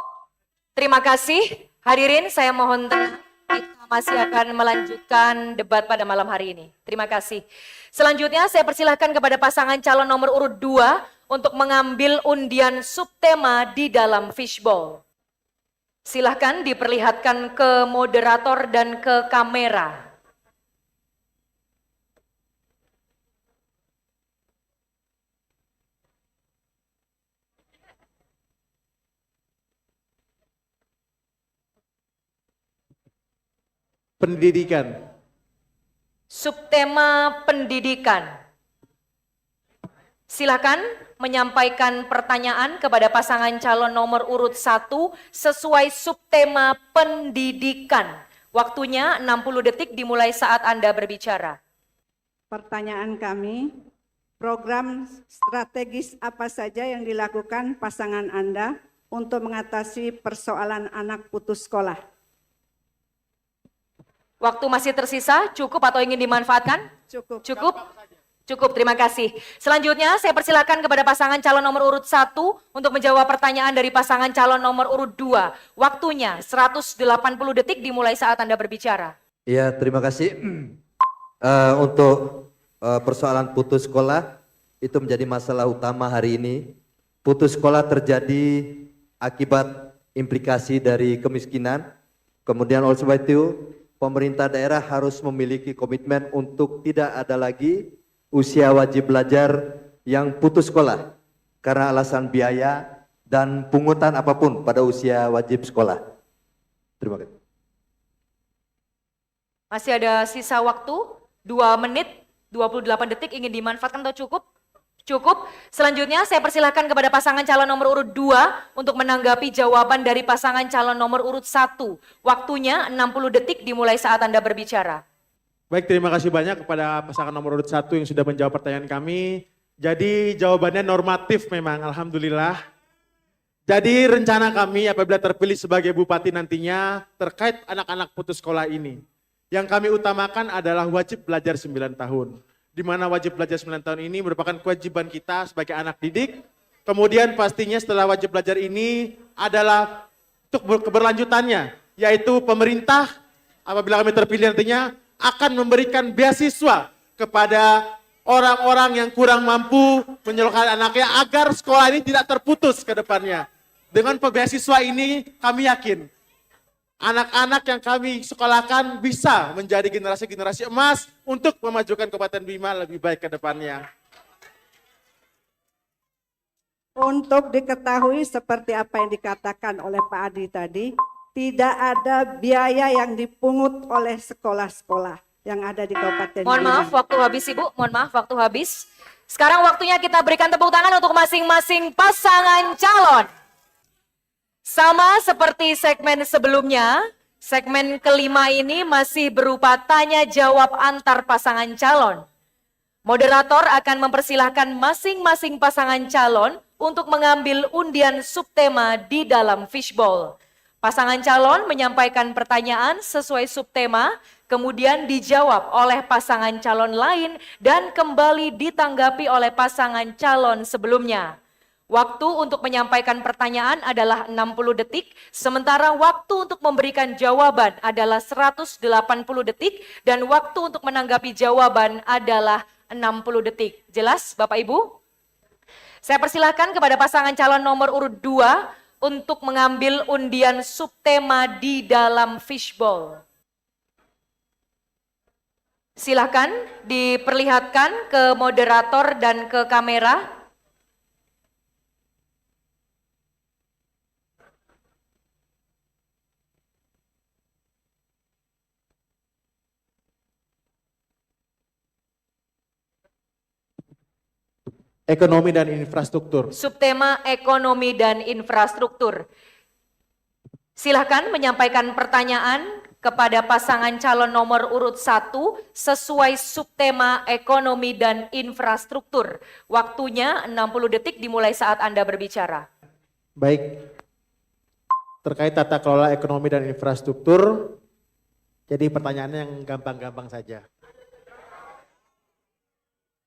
Terima kasih. Hadirin, saya mohon tenang. Kita masih akan melanjutkan debat pada malam hari ini. Terima kasih. Selanjutnya saya persilahkan kepada pasangan calon nomor urut 2 untuk mengambil undian subtema di dalam fishbowl. Silahkan diperlihatkan ke moderator dan ke kamera. Pendidikan. Subtema pendidikan. Silakan menyampaikan pertanyaan kepada pasangan calon nomor urut 1 sesuai subtema pendidikan. Waktunya 60 detik dimulai saat Anda berbicara. Pertanyaan kami, program strategis apa saja yang dilakukan pasangan Anda untuk mengatasi persoalan anak putus sekolah? Waktu masih tersisa, cukup atau ingin dimanfaatkan? Cukup. Cukup? Cukup, terima kasih. Selanjutnya saya persilakan kepada pasangan calon nomor urut 1 untuk menjawab pertanyaan dari pasangan calon nomor urut 2. Waktunya 180 detik dimulai saat Anda berbicara. Ya, terima kasih. Untuk persoalan putus sekolah itu menjadi masalah utama hari ini. Putus sekolah terjadi akibat implikasi dari kemiskinan. Kemudian oleh sebab itu pemerintah daerah harus memiliki komitmen untuk tidak ada lagi usia wajib belajar yang putus sekolah karena alasan biaya dan pungutan apapun pada usia wajib sekolah. Terima kasih. Masih ada sisa waktu 2 menit 28 detik, ingin dimanfaatkan atau cukup? Cukup. Selanjutnya saya persilahkan kepada pasangan calon nomor urut 2 untuk menanggapi jawaban dari pasangan calon nomor urut 1. Waktunya 60 detik dimulai saat Anda berbicara. Baik, terima kasih banyak kepada pasangan nomor urut 1 yang sudah menjawab pertanyaan kami. Jadi jawabannya normatif memang, alhamdulillah. Jadi rencana kami apabila terpilih sebagai bupati nantinya terkait anak-anak putus sekolah ini. Yang kami utamakan adalah wajib belajar 9 tahun. Di mana wajib belajar 9 tahun ini merupakan kewajiban kita sebagai anak didik. Kemudian pastinya setelah wajib belajar ini adalah untuk keberlanjutannya, yaitu pemerintah apabila kami terpilih nantinya akan memberikan beasiswa kepada orang-orang yang kurang mampu menyekolahkan anaknya agar sekolah ini tidak terputus ke depannya. Dengan beasiswa ini kami yakin anak-anak yang kami sekolahkan bisa menjadi generasi-generasi emas untuk memajukan Kabupaten Bima lebih baik ke depannya. Untuk diketahui seperti apa yang dikatakan oleh Pak Adi tadi, tidak ada biaya yang dipungut oleh sekolah-sekolah yang ada di Kabupaten Mohon Bima. maaf, waktu habis Ibu. Mohon maaf, waktu habis. Sekarang waktunya kita berikan tepuk tangan untuk masing-masing pasangan calon. Sama seperti segmen sebelumnya, segmen kelima ini masih berupa tanya jawab antar pasangan calon. Moderator akan mempersilahkan masing-masing pasangan calon untuk mengambil undian subtema di dalam fishbowl. Pasangan calon menyampaikan pertanyaan sesuai subtema, kemudian dijawab oleh pasangan calon lain dan kembali ditanggapi oleh pasangan calon sebelumnya. Waktu untuk menyampaikan pertanyaan adalah 60 detik, sementara waktu untuk memberikan jawaban adalah 180 detik dan waktu untuk menanggapi jawaban adalah 60 detik. Jelas Bapak Ibu? Saya persilahkan kepada pasangan calon nomor urut 2 untuk mengambil undian subtema di dalam fishbowl. Silakan diperlihatkan ke moderator dan ke kamera. Ekonomi dan infrastruktur. Subtema ekonomi dan infrastruktur. Silahkan menyampaikan pertanyaan kepada pasangan calon nomor urut 1 sesuai subtema ekonomi dan infrastruktur. Waktunya 60 detik dimulai saat Anda berbicara. Baik, terkait tata kelola ekonomi dan infrastruktur. Jadi pertanyaannya yang gampang-gampang saja.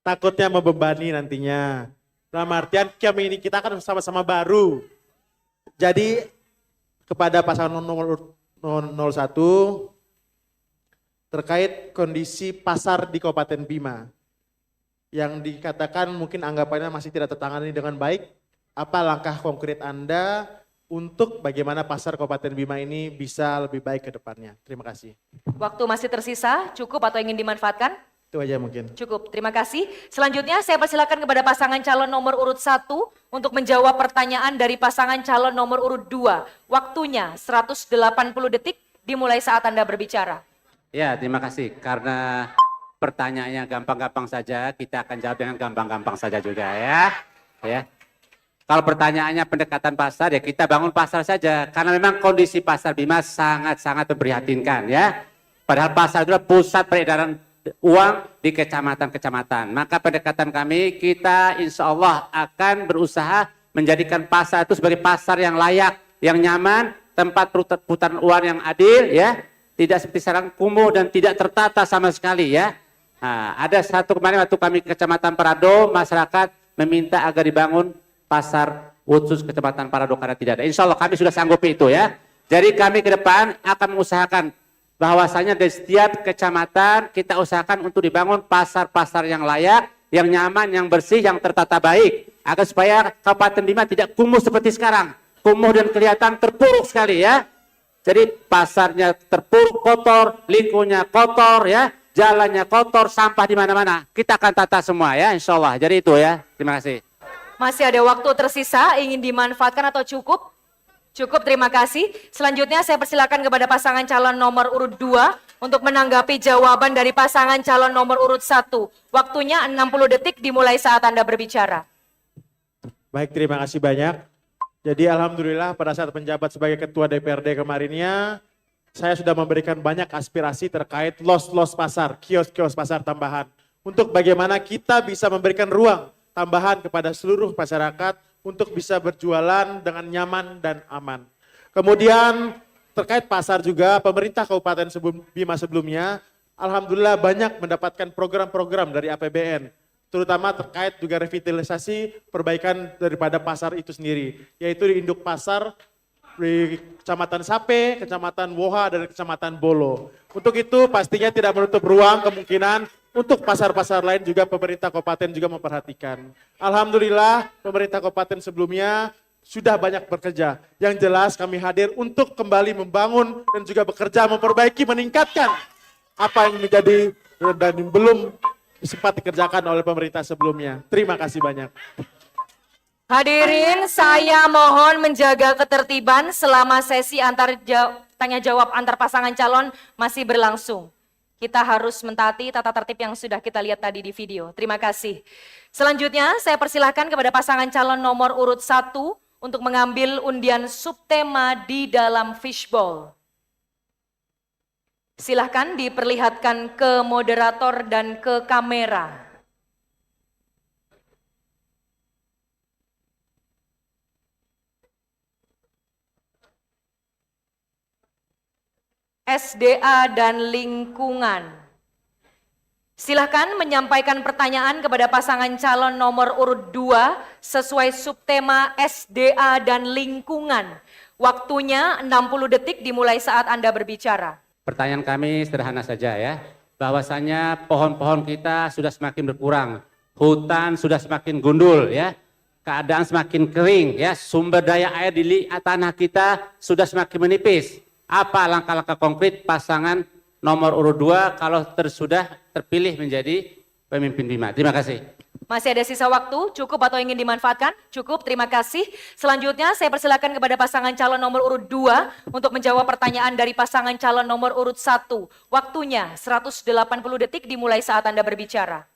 Takutnya membebani nantinya. Dalam artian kami ini kita kan sama-sama baru. Jadi kepada pasangan nomor 01 terkait kondisi pasar di Kabupaten Bima yang dikatakan mungkin anggapannya masih tidak tertangani dengan baik. Apa langkah konkret Anda untuk bagaimana pasar Kabupaten Bima ini bisa lebih baik ke depannya? Terima kasih. Waktu masih tersisa, cukup atau ingin dimanfaatkan? Itu aja mungkin. Cukup, terima kasih. Selanjutnya saya persilakan kepada pasangan calon nomor urut 1 untuk menjawab pertanyaan dari pasangan calon nomor urut 2. Waktunya 180 detik dimulai saat Anda berbicara. Ya, terima kasih. Karena pertanyaannya gampang-gampang saja, kita akan jawab dengan gampang-gampang saja juga ya. Ya. Kalau pertanyaannya pendekatan pasar, ya kita bangun pasar saja. Karena memang kondisi pasar Bima sangat-sangat memprihatinkan ya. Padahal pasar adalah pusat peredaran uang di kecamatan-kecamatan. Maka pendekatan kami, kita insya Allah akan berusaha menjadikan pasar itu sebagai pasar yang layak, yang nyaman, tempat putaran uang yang adil ya. Tidak seperti sekarang kumuh dan tidak tertata sama sekali ya. Nah, ada satu kemarin waktu kami ke Kecamatan Parado, masyarakat meminta agar dibangun pasar khusus Kecamatan Parado karena tidak ada. Insya Allah kami sudah sanggupi itu ya. Jadi kami ke depan akan mengusahakan bahwasanya di setiap kecamatan kita usahakan untuk dibangun pasar-pasar yang layak, yang nyaman, yang bersih, yang tertata baik. Agar supaya Kabupaten Bima tidak kumuh seperti sekarang. Kumuh dan kelihatan terpuruk sekali ya. Jadi pasarnya terpuruk, kotor, lingkungannya kotor ya. Jalannya kotor, sampah di mana-mana. Kita akan tata semua ya insya Allah. Jadi itu ya. Terima kasih. Masih ada waktu tersisa, ingin dimanfaatkan atau cukup? Cukup, terima kasih. Selanjutnya saya persilakan kepada pasangan calon nomor urut 2 untuk menanggapi jawaban dari pasangan calon nomor urut 1. Waktunya 60 detik dimulai saat Anda berbicara. Baik, terima kasih banyak. Jadi alhamdulillah pada saat menjabat sebagai Ketua DPRD kemarinnya, saya sudah memberikan banyak aspirasi terkait los pasar, kios-kios pasar tambahan. Untuk bagaimana kita bisa memberikan ruang tambahan kepada seluruh masyarakat untuk bisa berjualan dengan nyaman dan aman. Kemudian terkait pasar juga, pemerintah Kabupaten Bima sebelumnya, alhamdulillah banyak mendapatkan program-program dari APBN, terutama terkait juga revitalisasi perbaikan daripada pasar itu sendiri, yaitu di induk pasar di Kecamatan Sape, Kecamatan Woha, dan Kecamatan Bolo. Untuk itu pastinya tidak menutup ruang kemungkinan untuk pasar-pasar lain juga pemerintah kabupaten juga memperhatikan. Alhamdulillah pemerintah kabupaten sebelumnya sudah banyak bekerja. Yang jelas kami hadir untuk kembali membangun dan juga bekerja memperbaiki, meningkatkan apa yang menjadi dan belum sempat dikerjakan oleh pemerintah sebelumnya. Terima kasih banyak. Hadirin, saya mohon menjaga ketertiban selama sesi tanya jawab antar pasangan calon masih berlangsung. Kita harus mentaati tata tertib yang sudah kita lihat tadi di video. Terima kasih. Selanjutnya saya persilahkan kepada pasangan calon nomor urut 1 untuk mengambil undian subtema di dalam fishbowl. Silahkan diperlihatkan ke moderator dan ke kamera. SDA dan lingkungan. Silahkan menyampaikan pertanyaan kepada pasangan calon nomor urut 2 sesuai subtema SDA dan lingkungan. Waktunya 60 detik dimulai saat Anda berbicara. Pertanyaan kami sederhana saja ya. Bahwasanya pohon-pohon kita sudah semakin berkurang. Hutan sudah semakin gundul ya. Keadaan semakin kering ya. Sumber daya air di tanah kita sudah semakin menipis. Apa langkah-langkah konkret pasangan nomor urut 2 kalau sudah terpilih menjadi pemimpin Bima? Terima kasih. Masih ada sisa waktu, cukup atau ingin dimanfaatkan? Cukup, terima kasih. Selanjutnya saya persilakan kepada pasangan calon nomor urut 2 untuk menjawab pertanyaan dari pasangan calon nomor urut 1. Waktunya 180 detik dimulai saat Anda berbicara.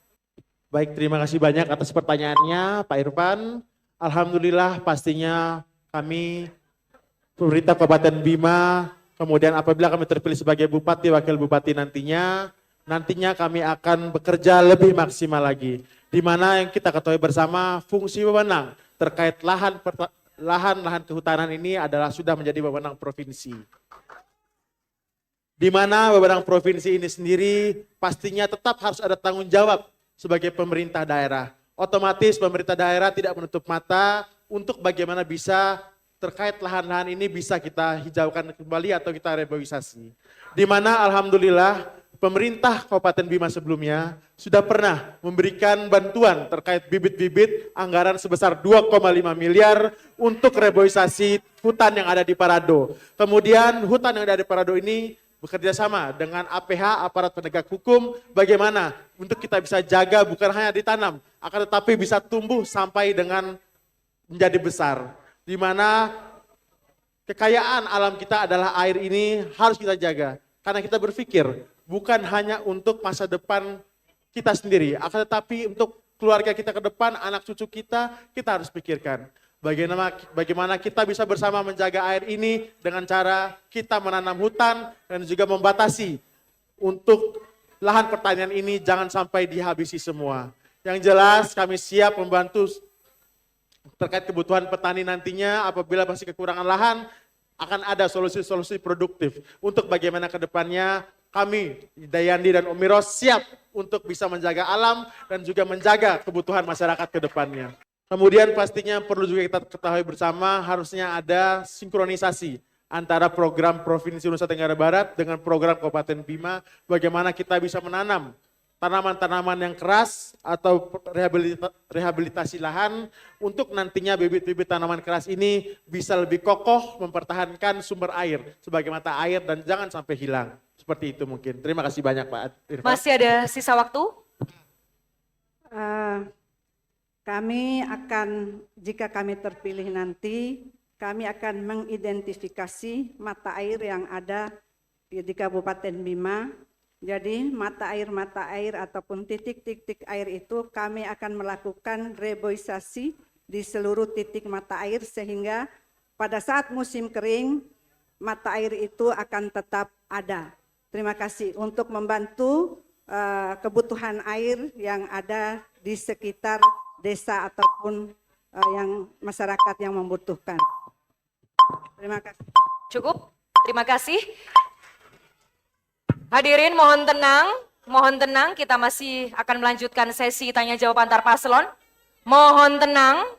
Baik, terima kasih banyak atas pertanyaannya Pak Irfan. Alhamdulillah pastinya kami pemerintah Kabupaten Bima, kemudian apabila kami terpilih sebagai bupati, wakil bupati nantinya kami akan bekerja lebih maksimal lagi. Di mana yang kita ketahui bersama fungsi wewenang terkait lahan lahan-lahan kehutanan ini adalah sudah menjadi wewenang provinsi. Di mana wewenang provinsi ini sendiri pastinya tetap harus ada tanggung jawab sebagai pemerintah daerah. Otomatis pemerintah daerah tidak menutup mata untuk bagaimana bisa terkait lahan-lahan ini bisa kita hijaukan kembali atau kita reboisasi. Di mana alhamdulillah pemerintah Kabupaten Bima sebelumnya sudah pernah memberikan bantuan terkait bibit-bibit anggaran sebesar 2,5 miliar untuk reboisasi hutan yang ada di Parado. Kemudian hutan yang ada di Parado ini bekerja sama dengan APH, aparat penegak hukum, bagaimana untuk kita bisa jaga bukan hanya ditanam, akan tetapi bisa tumbuh sampai dengan menjadi besar. Di mana kekayaan alam kita adalah air ini harus kita jaga. Karena kita berpikir bukan hanya untuk masa depan kita sendiri, akan tetapi untuk keluarga kita ke depan, anak cucu kita harus pikirkan. Bagaimana kita bisa bersama menjaga air ini dengan cara kita menanam hutan dan juga membatasi untuk lahan pertanian ini jangan sampai dihabisi semua. Yang jelas kami siap membantu terkait kebutuhan petani nantinya apabila masih kekurangan lahan akan ada solusi-solusi produktif untuk bagaimana ke depannya kami Dayandi dan Om Miros siap untuk bisa menjaga alam dan juga menjaga kebutuhan masyarakat ke depannya. Kemudian pastinya perlu juga kita ketahui bersama harusnya ada sinkronisasi antara program Provinsi Nusa Tenggara Barat dengan program Kabupaten Bima, bagaimana kita bisa menanam tanaman-tanaman yang keras atau rehabilitasi lahan untuk nantinya bibit-bibit tanaman keras ini bisa lebih kokoh mempertahankan sumber air sebagai mata air dan jangan sampai hilang. Seperti itu mungkin. Terima kasih banyak Pak Irfan. Masih ada sisa waktu? Kami akan, jika kami terpilih nanti, kami akan mengidentifikasi mata air yang ada di Kabupaten Bima. Jadi mata air ataupun titik-titik air itu kami akan melakukan reboisasi di seluruh titik mata air sehingga pada saat musim kering mata air itu akan tetap ada. Terima kasih untuk membantu kebutuhan air yang ada di sekitar desa ataupun yang masyarakat yang membutuhkan. Terima kasih. Cukup, terima kasih. Hadirin mohon tenang, kita masih akan melanjutkan sesi tanya jawab antar paslon. Mohon tenang.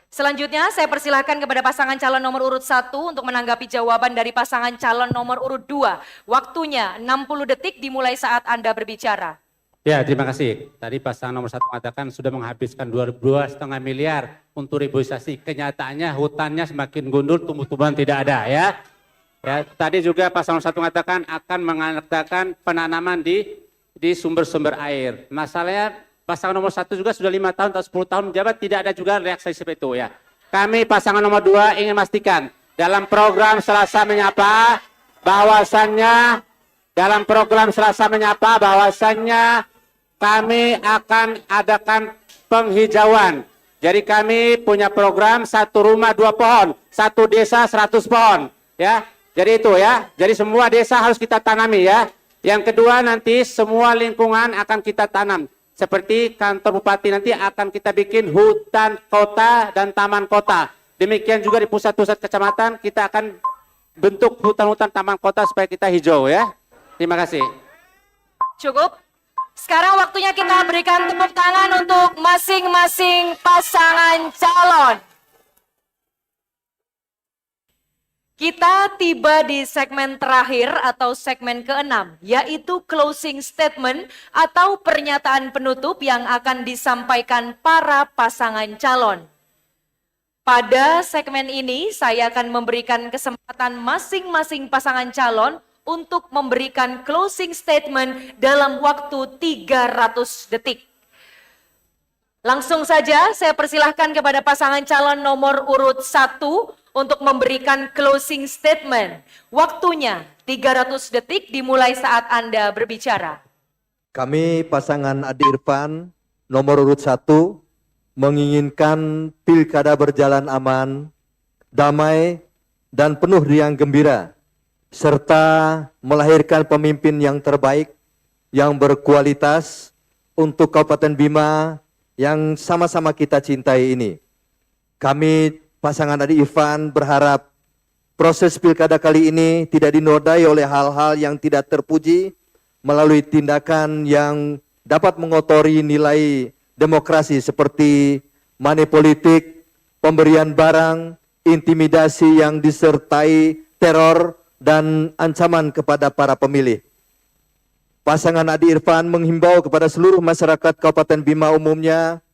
Selanjutnya saya persilahkan kepada pasangan calon nomor urut 1 untuk menanggapi jawaban dari pasangan calon nomor urut 2. Waktunya 60 detik dimulai saat Anda berbicara. Ya, terima kasih. Tadi pasangan nomor 1 mengatakan sudah menghabiskan 2,5 miliar untuk reboisasi. Kenyataannya hutannya semakin gundul, tumbuh-tumbuhan tidak ada ya. Ya, tadi juga pasangan nomor 1 mengatakan akan mengadakan penanaman di sumber-sumber air. Masalahnya pasangan nomor 1 juga sudah 5 tahun atau 10 tahun menjabat, tidak ada juga reaksi seperti itu ya. Kami pasangan nomor 2 ingin memastikan dalam program Selasa Menyapa bahwasannya kami akan adakan penghijauan. Jadi kami punya program 1 rumah 2 pohon, 1 desa 100 pohon ya. Jadi itu ya. Jadi semua desa harus kita tanami ya. Yang kedua nanti semua lingkungan akan kita tanam. Seperti kantor bupati nanti akan kita bikin hutan kota dan taman kota. Demikian juga di pusat-pusat kecamatan kita akan bentuk hutan-hutan taman kota supaya kita hijau ya. Terima kasih. Cukup. Sekarang waktunya kita berikan tepuk tangan untuk masing-masing pasangan calon. Kita tiba di segmen terakhir atau segmen ke-6, yaitu closing statement atau pernyataan penutup yang akan disampaikan para pasangan calon. Pada segmen ini, saya akan memberikan kesempatan masing-masing pasangan calon untuk memberikan closing statement dalam waktu 300 detik. Langsung saja saya persilahkan kepada pasangan calon nomor urut 1 untuk memberikan closing statement. Waktunya 300 detik dimulai saat Anda berbicara. Kami pasangan Adi Irfan nomor urut 1 menginginkan pilkada berjalan aman, damai, dan penuh riang gembira, serta melahirkan pemimpin yang terbaik, yang berkualitas untuk Kabupaten Bima yang sama-sama kita cintai ini. Kami pasangan Adi Irfan berharap proses pilkada kali ini tidak dinodai oleh hal-hal yang tidak terpuji melalui tindakan yang dapat mengotori nilai demokrasi seperti money politik, pemberian barang, intimidasi yang disertai teror, dan ancaman kepada para pemilih. Pasangan Adi Irfan menghimbau kepada seluruh masyarakat Kabupaten Bima umumnya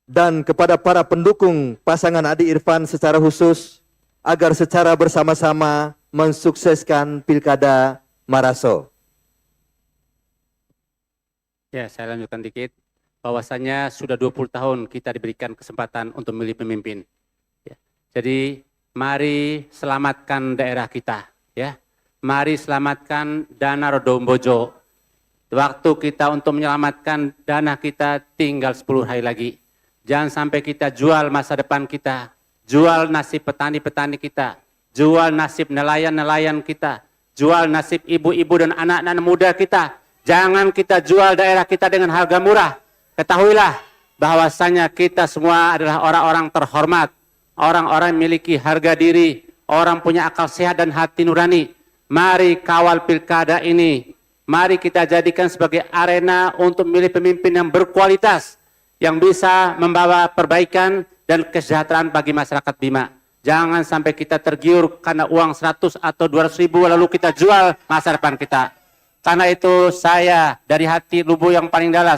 dan kepada para pendukung pasangan Adi Irfan secara khusus agar secara bersama-sama mensukseskan Pilkada Maraso. Ya, saya lanjutkan dikit. Bahwasanya sudah 20 tahun kita diberikan kesempatan untuk memilih pemimpin. Ya. Jadi mari selamatkan daerah kita. Ya. Mari selamatkan dana Rodombojo. Waktu kita untuk menyelamatkan dana kita tinggal 10 hari lagi. Jangan sampai kita jual masa depan kita. Jual nasib petani-petani kita. Jual nasib nelayan-nelayan kita. Jual nasib ibu-ibu dan anak-anak muda kita. Jangan kita jual daerah kita dengan harga murah. Ketahuilah bahwasanya kita semua adalah orang-orang terhormat, orang-orang memiliki harga diri, orang punya akal sehat dan hati nurani. Mari kawal pilkada ini, mari kita jadikan sebagai arena untuk memilih pemimpin yang berkualitas, yang bisa membawa perbaikan dan kesejahteraan bagi masyarakat Bima. Jangan sampai kita tergiur karena uang 100 atau 200 ribu lalu kita jual masa depan kita. Karena itu saya dari hati lubuk yang paling dalam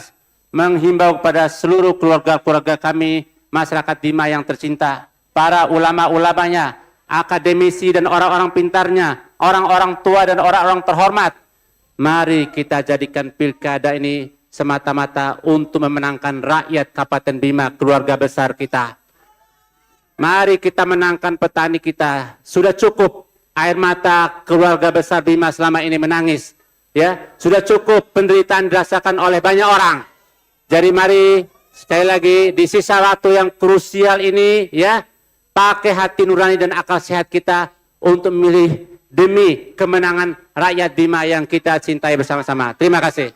menghimbau kepada seluruh keluarga-keluarga kami, masyarakat Bima yang tercinta, para ulama-ulamanya, akademisi dan orang-orang pintarnya, orang-orang tua dan orang-orang terhormat. Mari kita jadikan pilkada ini semata-mata untuk memenangkan rakyat Kabupaten Bima, keluarga besar kita. Mari kita menangkan petani kita. Sudah cukup air mata keluarga besar Bima selama ini menangis. Ya, sudah cukup penderitaan dirasakan oleh banyak orang. Jadi mari sekali lagi di sisa waktu yang krusial ini ya, pakai hati nurani dan akal sehat kita untuk memilih demi kemenangan rakyat Bima yang kita cintai bersama-sama. Terima kasih.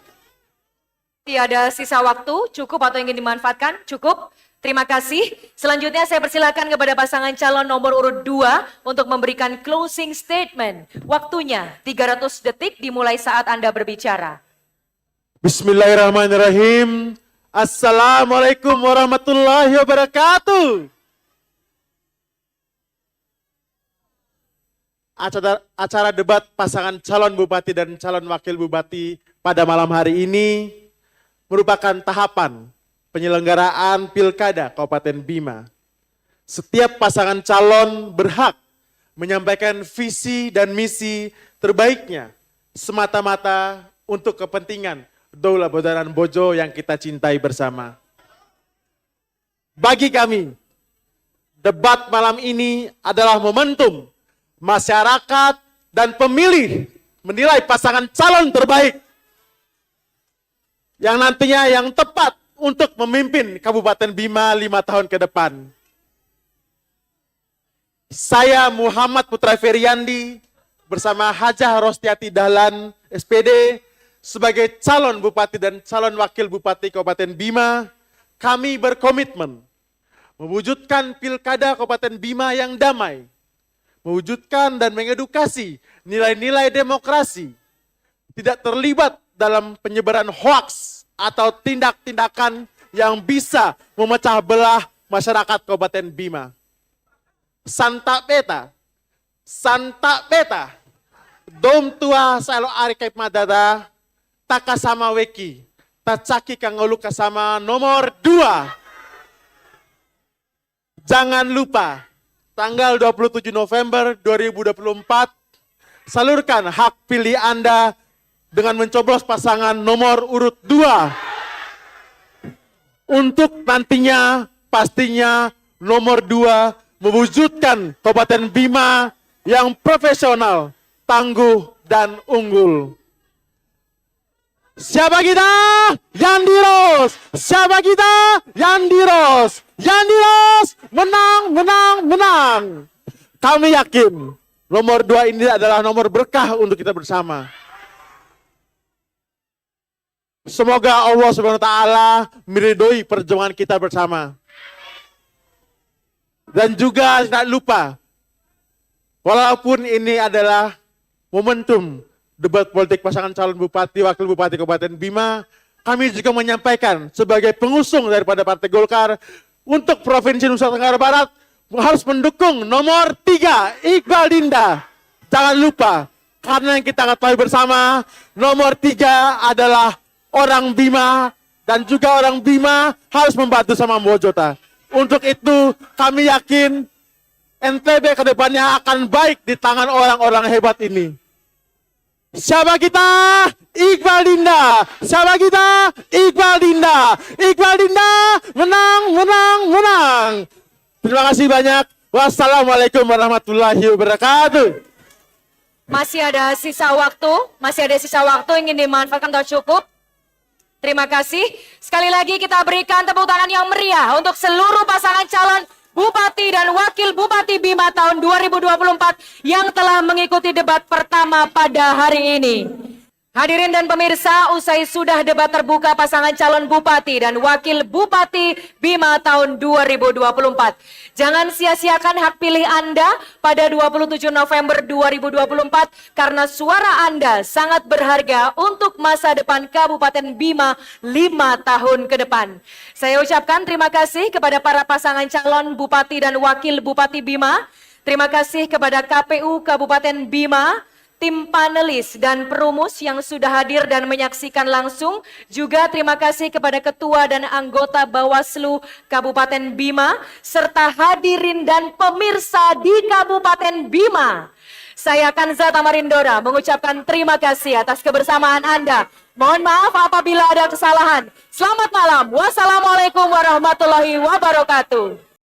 Tiada sisa waktu, cukup atau ingin dimanfaatkan? Cukup. Terima kasih. Selanjutnya saya persilakan kepada pasangan calon nomor urut 2 untuk memberikan closing statement. Waktunya 300 detik dimulai saat Anda berbicara. Bismillahirrahmanirrahim. Assalamualaikum warahmatullahi wabarakatuh. Acara debat pasangan calon bupati dan calon wakil bupati pada malam hari ini merupakan tahapan penyelenggaraan Pilkada Kabupaten Bima. Setiap pasangan calon berhak menyampaikan visi dan misi terbaiknya semata-mata untuk kepentingan Daulah Bodaran Bojo yang kita cintai bersama. Bagi kami, debat malam ini adalah momentum masyarakat dan pemilih menilai pasangan calon terbaik yang nantinya yang tepat untuk memimpin Kabupaten Bima 5 tahun ke depan. Saya Muhammad Putra Feriandi bersama Hajah Rostiati Dahlan SPD sebagai calon bupati dan calon wakil bupati Kabupaten Bima, kami berkomitmen mewujudkan Pilkada Kabupaten Bima yang damai, mewujudkan dan mengedukasi nilai-nilai demokrasi, tidak terlibat dalam penyebaran hoaks atau tindak-tindakan yang bisa memecah belah masyarakat Kabupaten Bima. Santa Peta, dom tua salo ari kaip madada, takasama weki, tacaki kangolu kasama nomor 2. Jangan lupa, tanggal 27 November 2024, salurkan hak pilih Anda dengan mencoblos pasangan nomor urut 2. Untuk nantinya pastinya nomor 2 mewujudkan Kabupaten Bima yang profesional, tangguh, dan unggul. Siapa kita? Yandiros. Siapa kita? Yandiros. Yandiros menang, menang, menang. Kami yakin nomor 2 ini adalah nomor berkah untuk kita bersama. Semoga Allah Subhanahu wa taala meridhoi perjuangan kita bersama. Dan juga tidak lupa, walaupun ini adalah momentum debat politik pasangan calon bupati, wakil bupati Kabupaten Bima, kami juga menyampaikan sebagai pengusung daripada Partai Golkar untuk Provinsi Nusa Tenggara Barat harus mendukung nomor 3, Iqbal Dinda. Jangan lupa, karena yang kita ketahui bersama, nomor 3 adalah orang Bima, dan juga orang Bima harus membantu sama Mbojota. Untuk itu kami yakin NTB ke depannya akan baik di tangan orang-orang hebat ini. Siapa kita? Iqbal Dinda. Siapa kita? Iqbal Dinda. Iqbal Dinda menang, menang, menang. Terima kasih banyak. Wassalamualaikum warahmatullahi wabarakatuh. Masih ada sisa waktu ingin dimanfaatkan atau cukup? Terima kasih. Sekali lagi kita berikan tepuk tangan yang meriah untuk seluruh pasangan calon Bupati dan Wakil Bupati Bima tahun 2024 yang telah mengikuti debat pertama pada hari ini. Hadirin dan pemirsa, usai sudah debat terbuka pasangan calon Bupati dan Wakil Bupati Bima tahun 2024. Jangan sia-siakan hak pilih Anda pada 27 November 2024 karena suara Anda sangat berharga untuk masa depan Kabupaten Bima 5 tahun ke depan. Saya ucapkan terima kasih kepada para pasangan calon Bupati dan Wakil Bupati Bima. Terima kasih kepada KPU Kabupaten Bima, tim panelis dan perumus yang sudah hadir dan menyaksikan langsung. Juga terima kasih kepada ketua dan anggota Bawaslu Kabupaten Bima, serta hadirin dan pemirsa di Kabupaten Bima. Saya Kanza Tamarindora mengucapkan terima kasih atas kebersamaan Anda. Mohon maaf apabila ada kesalahan. Selamat malam. Wassalamualaikum warahmatullahi wabarakatuh.